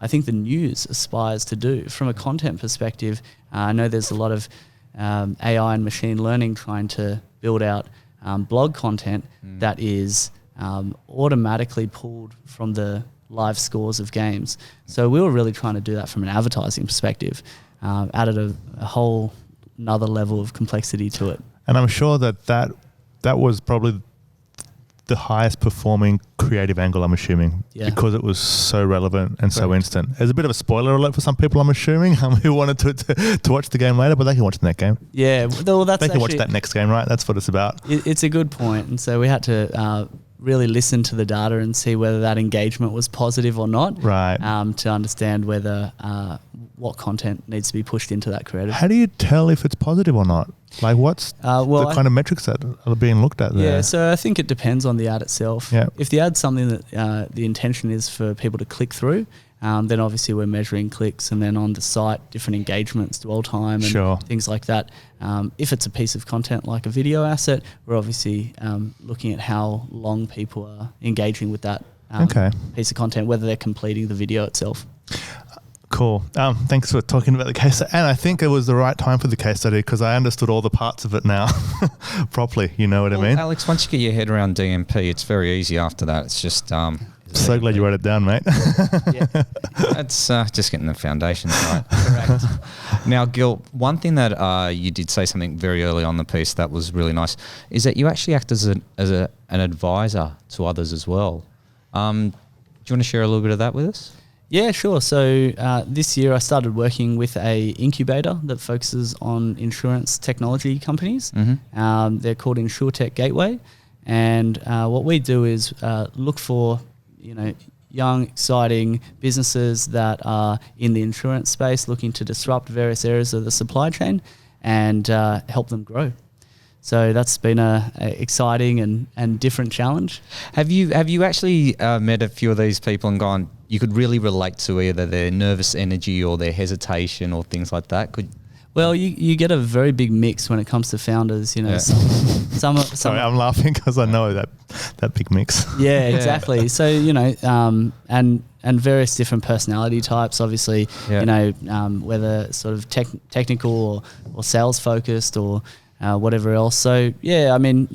I think the news aspires to do from a content perspective. I know there's a lot of AI and machine learning trying to build out blog content that is automatically pulled from the live scores of games. So we were really trying to do that from an advertising perspective, added a whole another level of complexity to it.
And I'm sure that was probably the highest performing creative angle, I'm assuming, because it was so relevant and so instant. There's a bit of a spoiler alert for some people, I'm assuming, who wanted to watch the game later, but they can watch the next game.
Yeah, well, they
can watch that next game, right? That's what it's about.
It's a good point. And so we had to really listen to the data and see whether that engagement was positive or not,
right?
To understand whether what content needs to be pushed into that creative.
How do you tell if it's positive or not? Like, what's the kind of metrics that are being looked at there?
Yeah, so I think it depends on the ad itself.
Yeah.
If the ad's something that the intention is for people to click through, then obviously we're measuring clicks, and then on the site, different engagements, dwell time, and things like that. If it's a piece of content like a video asset, we're obviously looking at how long people are engaging with that piece of content, whether they're completing the video itself.
Cool. Thanks for talking about the case. And I think it was the right time for the case study because I understood all the parts of it now properly. You know what I mean?
Alex, once you get your head around DMP, it's very easy after that. It's just...
so glad you wrote it down, mate.
That's just getting the foundations right. Correct. Now, Gil, one thing that you did say something very early on the piece that was really nice is that you actually act as an advisor to others as well. Do you want to share a little bit of that with us?
Yeah, sure. So this year I started working with a incubator that focuses on insurance technology companies. Mm-hmm. They're called InsurTech Gateway. And what we do is look for, young, exciting businesses that are in the insurance space looking to disrupt various areas of the supply chain and help them grow. So that's been a exciting and different challenge.
Have you actually met a few of these people and gone, you could really relate to either their nervous energy or their hesitation or things like that?
Well, you get a very big mix when it comes to founders. Some
Sorry, I'm laughing because I know that big mix.
Yeah, exactly. So and various different personality types. Obviously, whether sort of technical or sales focused or whatever else. So yeah, I mean,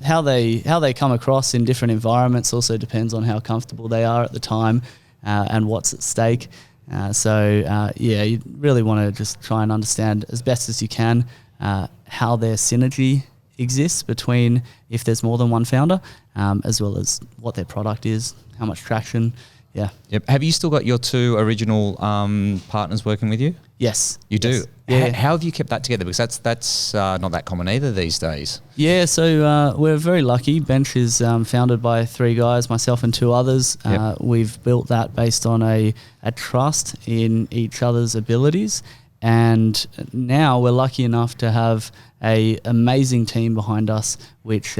how they come across in different environments also depends on how comfortable they are at the time and what's at stake. You really want to just try and understand as best as you can how their synergy exists between if there's more than one founder, as well as what their product is, how much traction. Yeah.
Yep. Have you still got your two original partners working with you?
Yes.
You do?
Yes. Yeah.
How have you kept that together? Because that's not that common either these days.
Yeah, so we're very lucky. Bench is founded by three guys, myself and two others.
Yep.
We've built that based on a trust in each other's abilities. And now we're lucky enough to have a amazing team behind us, which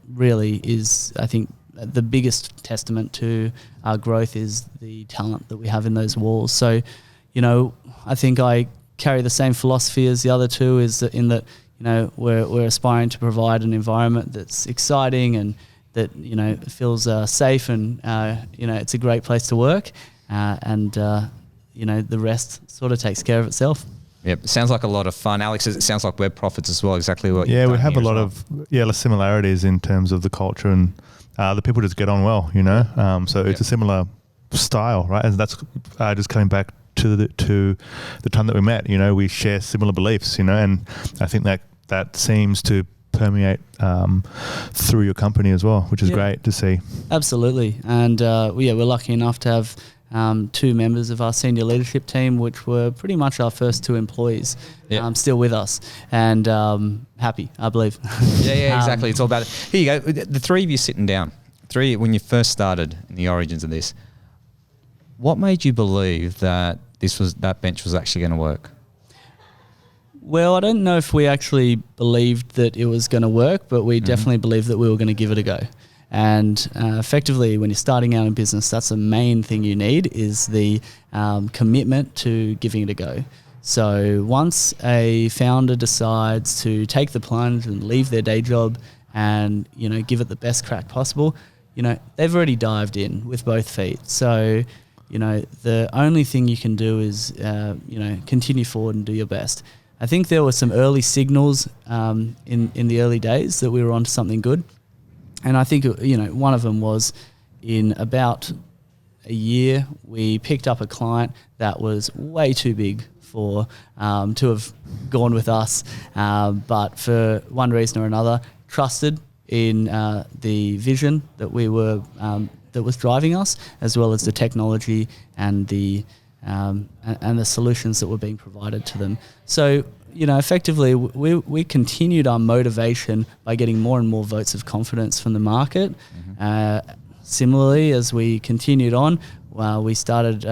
really is, I think, the biggest testament to our growth is the talent that we have in those walls. So, I think I carry the same philosophy as the other two, is that we're aspiring to provide an environment that's exciting and that feels safe and it's a great place to work, and the rest sort of takes care of itself.
Yep, sounds like a lot of fun. Alex, it sounds like Web Profits as well. Exactly what.
Yeah, we have a lot of similarities in terms of the culture and the people just get on well. So it's a similar style, right? And that's just coming back to the time that we met. We share similar beliefs. And I think that seems to permeate through your company as well, which is great to see.
Absolutely, and we're lucky enough to have two members of our senior leadership team, which were pretty much our first two employees, still with us and happy, I believe.
Yeah, exactly. It's all about it. Here you go. The three of you sitting down, when you first started in the origins of this, what made you believe that that bench was actually going to work?
Well, I don't know if we actually believed that it was going to work, but we definitely believed that we were going to give it a go. And effectively, when you're starting out in business, that's the main thing you need is the commitment to giving it a go. So once a founder decides to take the plunge and leave their day job and give it the best crack possible, they've already dived in with both feet. So the only thing you can do is continue forward and do your best. I think there were some early signals in the early days that we were onto something good. And I think, one of them was in about a year, we picked up a client that was way too big to have gone with us, but for one reason or another, trusted in the vision that we were that was driving us, as well as the technology and the solutions that were being provided to them. So, effectively, we continued our motivation by getting more and more votes of confidence from the market. Similarly, as we continued on, we started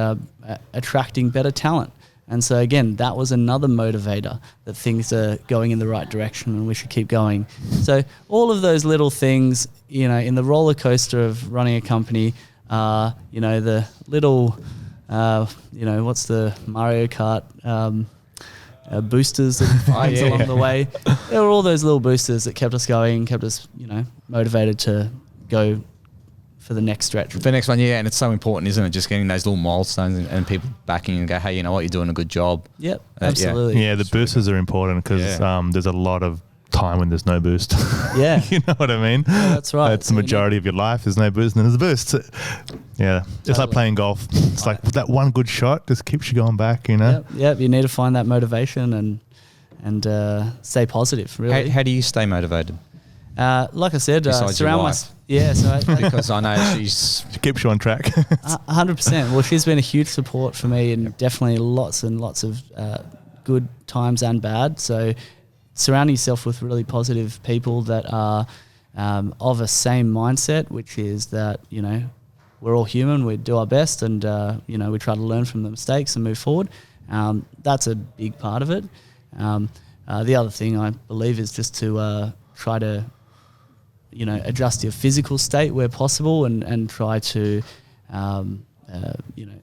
attracting better talent. And so, again, that was another motivator that things are going in the right direction and we should keep going. So all of those little things, in the roller coaster of running a company, the little, what's the Mario Kart boosters and finds along the way. There were all those little boosters that kept us going, kept us, motivated to go for the next stretch.
For the next one, and it's so important, isn't it? Just getting those little milestones and people backing you and go, hey, you know what, you're doing a good job.
Yep, absolutely.
Yeah, the boosters are important because there's a lot of time when there's no boost.
Yeah.
You know what I mean?
Yeah, that's right.
It's the majority of your life. There's no boost and then there's a boost. Yeah. It's like playing golf. It's like that one good shot just keeps you going back,
Yep. You need to find that motivation and stay positive, really.
How do you stay motivated?
Like I said,
besides
surround
your wife? Because I know she
keeps you on track.
100%. Well, she's been a huge support for me and definitely lots and lots of good times and bad. So surrounding yourself with really positive people that are of a same mindset, which is that, we're all human, we do our best and, we try to learn from the mistakes and move forward. That's a big part of it. The other thing I believe is just to try to, adjust your physical state where possible and try to,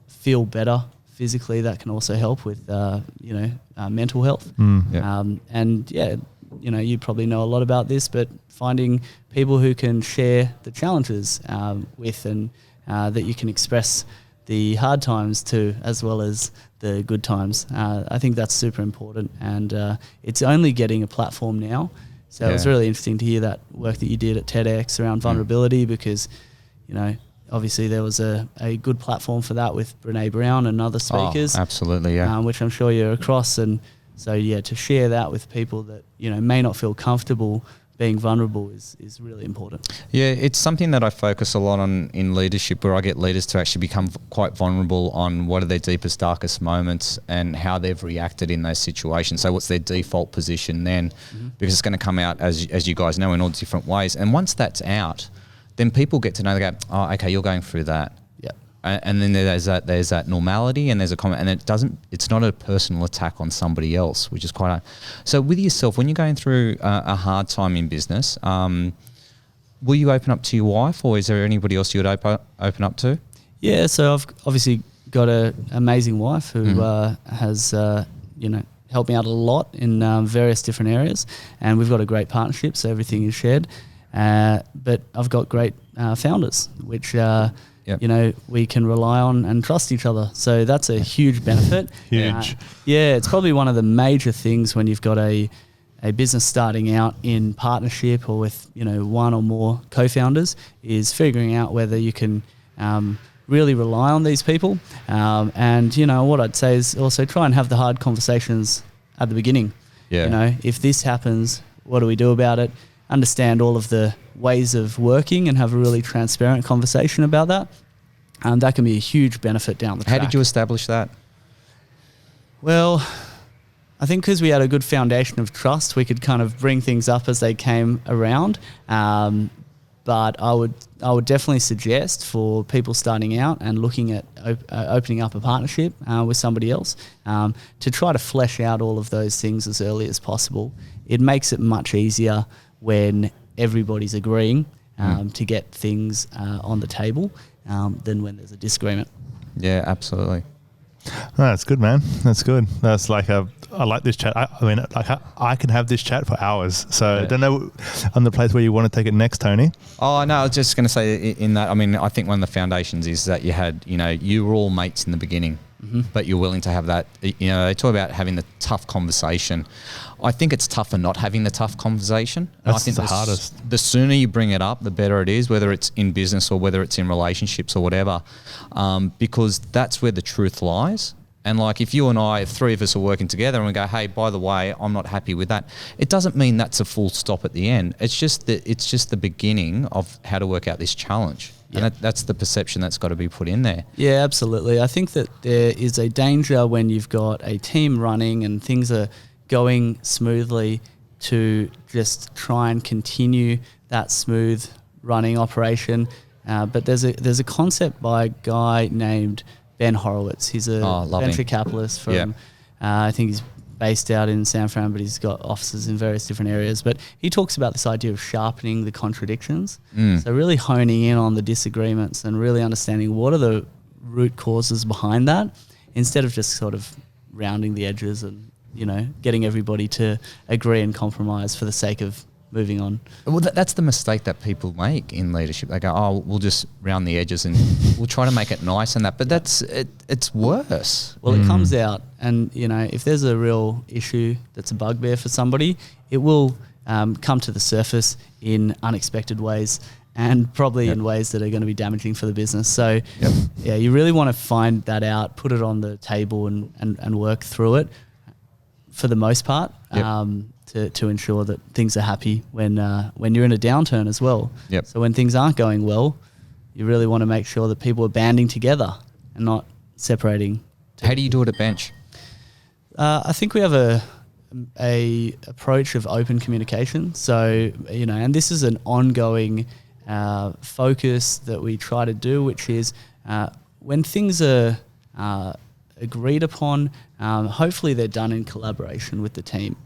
feel better physically. That can also help with, mental health. You probably know a lot about this, but finding people who can share the challenges with and that you can express the hard times to as well as the good times. I think that's super important, and it's only getting a platform now. So it was really interesting to hear that work that you did at TedX around vulnerability because, obviously there was a good platform for that with Brene Brown and other speakers.
Oh, absolutely,
which I'm sure you're across. And so, to share that with people that, may not feel comfortable being vulnerable is really important. Yeah,
it's something that I focus a lot on in leadership, where I get leaders to actually become quite vulnerable on what are their deepest, darkest moments and how they've reacted in those situations. So what's their default position then? Because it's going to come out, as you guys know, in all different ways. And once that's out, then people get to know, they go, oh, okay, you're going through that. And then there's that normality, and there's a comment, and it's not a personal attack on somebody else, which is quite hard. So with yourself, when you're going through a hard time in business, will you open up to your wife, or is there anybody else you would open up to? Yeah,
so I've obviously got an amazing wife who has helped me out a lot in various different areas, and we've got a great partnership, so everything is shared. But I've got great founders, which we can rely on and trust each other. So that's a huge benefit.
Huge.
It's probably one of the major things when you've got a business starting out in partnership or with, one or more co-founders, is figuring out whether you can really rely on these people. And what I'd say is also try and have the hard conversations at the beginning. If this happens, what do we do about it? Understand all of the ways of working and have a really transparent conversation about that. And that can be a huge benefit down the track.
How did you establish that?
Well, I think because we had a good foundation of trust, we could kind of bring things up as they came around. But I would definitely suggest for people starting out and looking at opening up a partnership with somebody else to try to flesh out all of those things as early as possible. It makes it much easier when everybody's agreeing to get things on the table than when there's a disagreement. Yeah, absolutely.
Oh, that's good, man. That's good. That's like I like this chat. I can have this chat for hours. So I don't know on the place where you want to take it next, Tony.
Oh, no, I was just going to say in that, I think one of the foundations is that you were all mates in the beginning, but you're willing to have that, they talk about having the tough conversation. I think it's tougher not having the tough conversation.
That's
I think
the hardest.
The sooner you bring it up, the better it is, whether it's in business or whether it's in relationships or whatever, because that's where the truth lies. And like if you and I, if three of us are working together and we go, hey, by the way, I'm not happy with that, it doesn't mean that's a full stop at the end. It's just the beginning of how to work out this challenge. Yep. And that's the perception that's got to be put in there.
Yeah, absolutely. I think that there is a danger when you've got a team running and things are going smoothly to just try and continue that smooth running operation. But there's a concept by a guy named Ben Horowitz. He's a venture capitalist from, I think he's based out in San Fran, but he's got offices in various different areas. But he talks about this idea of sharpening the contradictions. So really honing in on the disagreements and really understanding what are the root causes behind that, instead of just sort of rounding the edges and, getting everybody to agree and compromise for the sake of moving on.
Well, that's the mistake that people make in leadership. They go, "Oh, we'll just round the edges and we'll try to make it nice and that." But it's worse.
Well, it comes out, and if there's a real issue that's a bugbear for somebody, it will come to the surface in unexpected ways, and probably in ways that are going to be damaging for the business. So, you really want to find that out, put it on the table, and work through it for the most part. To ensure that things are happy when you're in a downturn as well. So when things aren't going well, you really want to make sure that people are banding together and not separating.
How do you do it at Bench?
I think we have a approach of open communication. So, and this is an ongoing focus that we try to do, which is when things are agreed upon, hopefully they're done in collaboration with the team.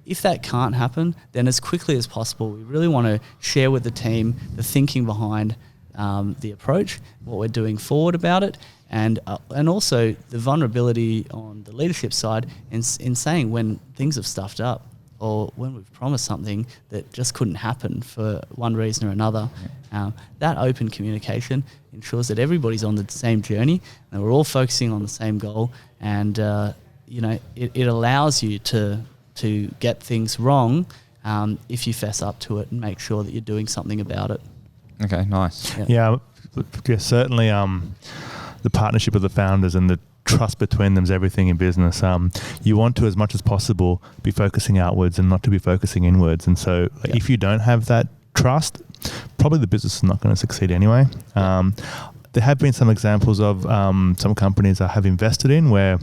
If that can't happen, then as quickly as possible, we really want to share with the team the thinking behind the approach, what we're doing forward about it, and also the vulnerability on the leadership side in saying when things have stuffed up or when we've promised something that just couldn't happen for one reason or another. That open communication ensures that everybody's on the same journey and we're all focusing on the same goal, and it allows you to get things wrong if you fess up to it and make sure that you're doing something about it.
Okay, nice.
Yeah, certainly the partnership of the founders and the trust between them is everything in business. You want to, as much as possible, be focusing outwards and not to be focusing inwards. And so if you don't have that trust, probably the business is not going to succeed anyway. There have been some examples of some companies I have invested in where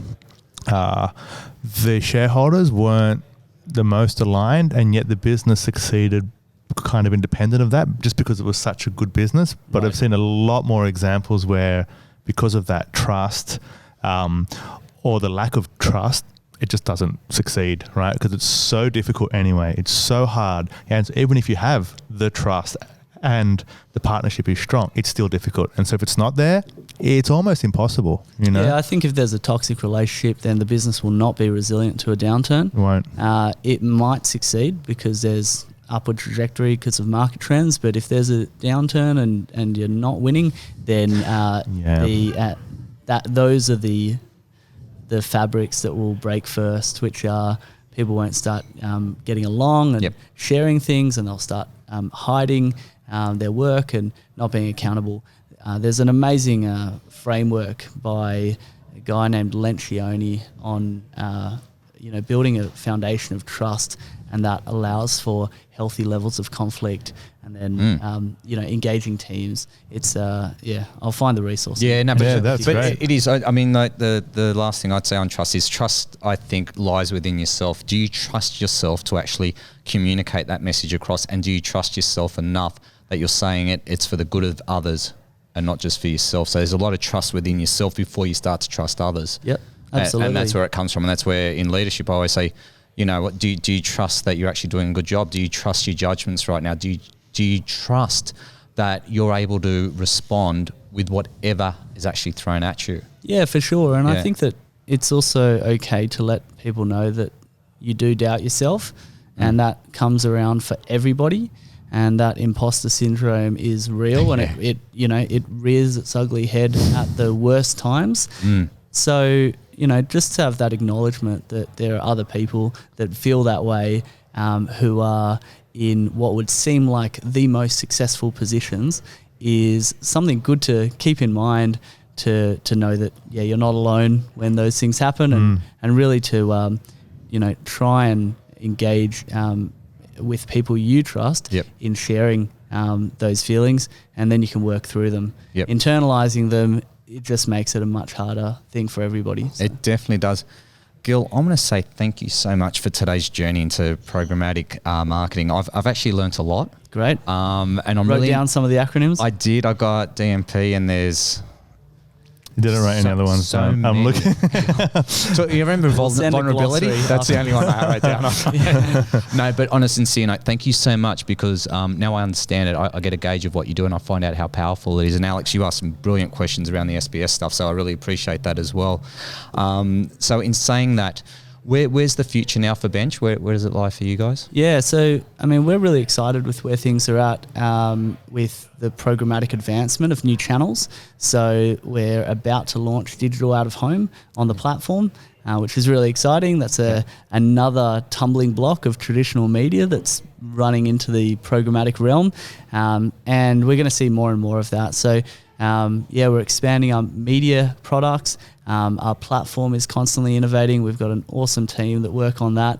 the shareholders weren't the most aligned, and yet the business succeeded kind of independent of that, just because it was such a good business. But I've seen a lot more examples where, because of that trust or the lack of trust, it just doesn't succeed, right? Because it's so difficult anyway. It's so hard. And even if you have the trust and the partnership is strong, it's still difficult. And so if it's not there, it's almost impossible,
Yeah, I think if there's a toxic relationship, then the business will not be resilient to a downturn.
It won't.
It might succeed because there's upward trajectory because of market trends, but if there's a downturn and you're not winning, then those are the fabrics that will break first, which are people won't start getting along and sharing things, and they'll start hiding their work and not being accountable. There's an amazing framework by a guy named Lencioni on building a foundation of trust, and that allows for healthy levels of conflict, and then engaging teams. It's I'll find the resource.
That's great.
It is. I mean, like the last thing I'd say on trust is trust, I think, lies within yourself. Do you trust yourself to actually communicate that message across, and do you trust yourself enough that you're saying it's for the good of others and not just for yourself? So there's a lot of trust within yourself before you start to trust others.
Yep, absolutely.
And that's where it comes from. And that's where in leadership I always say, do you trust that you're actually doing a good job? Do you trust your judgments right now? Do you trust that you're able to respond with whatever is actually thrown at you?
Yeah, for sure. And I think that it's also okay to let people know that you do doubt yourself, and that comes around for everybody. And that imposter syndrome is real, and it rears its ugly head at the worst times. So, just to have that acknowledgement that there are other people that feel that way, who are in what would seem like the most successful positions, is something good to keep in mind, to know that, you're not alone when those things happen, and really to, try and engage with people you trust in sharing those feelings, and then you can work through them. Internalizing them, it just makes it a much harder thing for everybody. So.
It definitely does. Gil, I'm going to say thank you so much for today's journey into programmatic marketing. I've actually learnt a lot.
Great.
And I'm
Wrote down some of the acronyms.
I did. I got DMP, and there's
You didn't write any other ones.
So
I'm
many.
looking.
So you remember
Send a
vulnerability?
glossary
That's the
after.
only one I wrote down. No, but on a sincere note, thank you so much, because now I understand it. I get a gauge of what you do, and I find out how powerful it is. And Alex, you asked some brilliant questions around the SBS stuff, so I really appreciate that as well. So in saying that, where's the future now for Bench? Where does it lie for you guys?
Yeah, so I mean, we're really excited with where things are at with the programmatic advancement of new channels. So we're about to launch digital out of home on the platform, which is really exciting. That's another tumbling block of traditional media that's running into the programmatic realm, and we're going to see more and more of that. So we're expanding our media products. Our platform is constantly innovating. We've got an awesome team that work on that,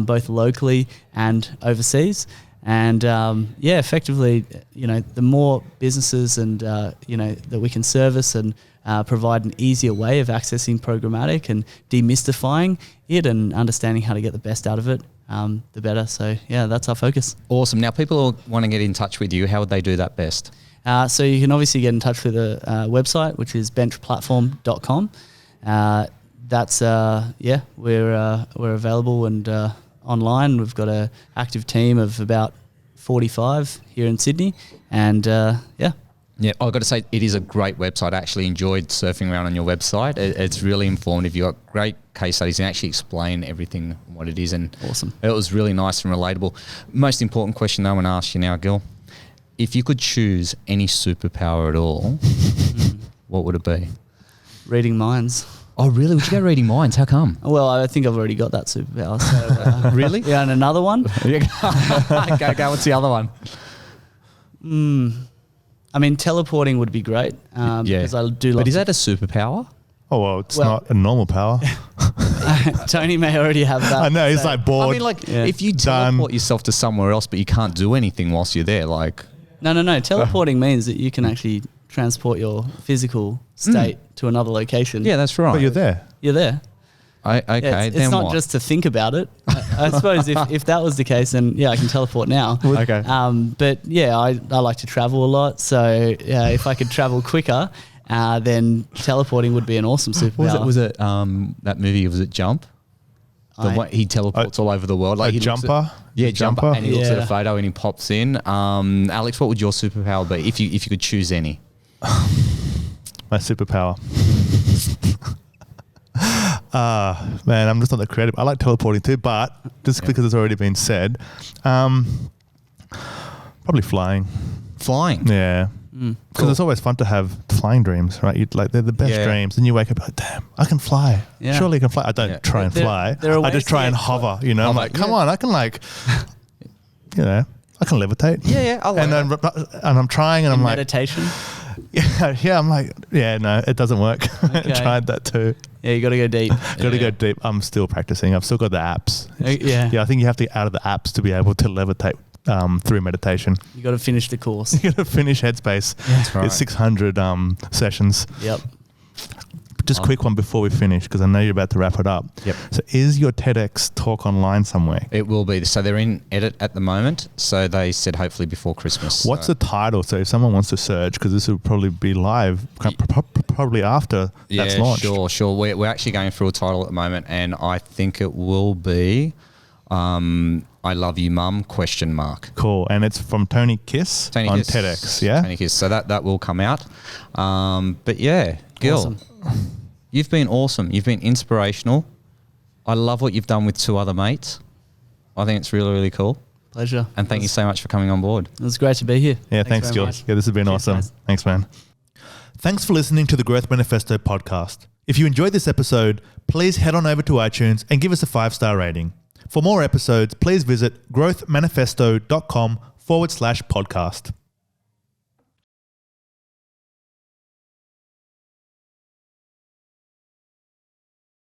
both locally and overseas. And effectively, the more businesses and that we can service and provide an easier way of accessing programmatic and demystifying it and understanding how to get the best out of it, the better. So that's our focus.
Awesome. Now, people want to get in touch with you. How would they do that best?
So you can obviously get in touch with the website, which is benchplatform.com. We're available and online. We've got an active team of about 45 here in Sydney, and
Yeah, I've got to say, it is a great website. I actually enjoyed surfing around on your website. It's really informative. You've got great case studies and actually explain everything, what it is. And
awesome.
It was really nice and relatable. Most important question I want to ask you now, Gil. If you could choose any superpower at all, what would it be?
Reading minds.
Oh, really? Would you go reading minds? How come?
Well, I think I've already got that superpower. So,
Really?
Yeah, and another one?
Go. What's the other one?
I mean, teleporting would be great. Because I do love.
But is that a superpower?
Oh, well, it's not a normal power.
Tony may already have that.
I know, he's like bored.
I mean, if you teleport yourself to somewhere else, but you can't do anything whilst you're there, like...
No. Teleporting means that you can actually transport your physical state to another location.
Yeah, that's right.
But you're there.
You're there.
Okay,
it's
then
not
what?
just to think about it. I suppose if that was the case, then I can teleport now.
Okay.
But I like to travel a lot, so if I could travel quicker, then teleporting would be an awesome superpower.
Was it that movie? Was it Jump? The one, he teleports all over the world. Like he
Jumper?
Jumper. And he looks at
Yeah.
a photo and he pops in. Alex, what would your superpower be if you could choose any?
My superpower. Man, I'm just not that creative. I like teleporting too, but just because it's already been said, probably flying.
Flying.
Yeah. Because it's always fun to have flying dreams, right? They're the best dreams. And you wake up like, damn, I can fly.
Yeah.
Surely I can fly. I don't try and fly.
there are
I just
ways
try
to
and
get
hover, I'm like, come on, I can I can levitate.
Yeah, I like
and I'm trying and I'm like,
meditation.
I'm like, no, it doesn't work. I
Okay.
tried that too.
Yeah, you got to go deep.
Got to go deep. I'm still practicing. I've still got the apps.
Yeah.
Yeah, I think you have to get out of the apps to be able to levitate through meditation.
You got to finish the course.
You got to finish Headspace.
That's right.
It's 600 sessions.
Yep.
Just quick one before we finish, because I know you're about to wrap it up.
Yep.
So is your TEDx talk online somewhere?
It will be. So they're in edit at the moment. So they said hopefully before Christmas.
What's the title? So if someone wants to search, because this will probably be live, probably after that's launched.
Sure. We're actually going through a title at the moment, and I think it will be I Love You Mum ?
Cool. And it's from Tony Kiss on
Kiss.
TEDx, yeah?
Tony Kiss. So that will come out. But yeah, Gil,
Awesome.
you've been awesome. You've been inspirational. I love what you've done with two other mates. I think it's really, really cool.
Pleasure.
And thank you so much for coming on board.
It was great to be here.
Yeah, thanks,
very
Gil.
much.
Yeah, this has been
Cheers,
awesome.
guys.
Thanks, man. Thanks for listening to the Growth Manifesto podcast. If you enjoyed this episode, please head on over to iTunes and give us a 5-star rating. For more episodes, please visit growthmanifesto.com/podcast.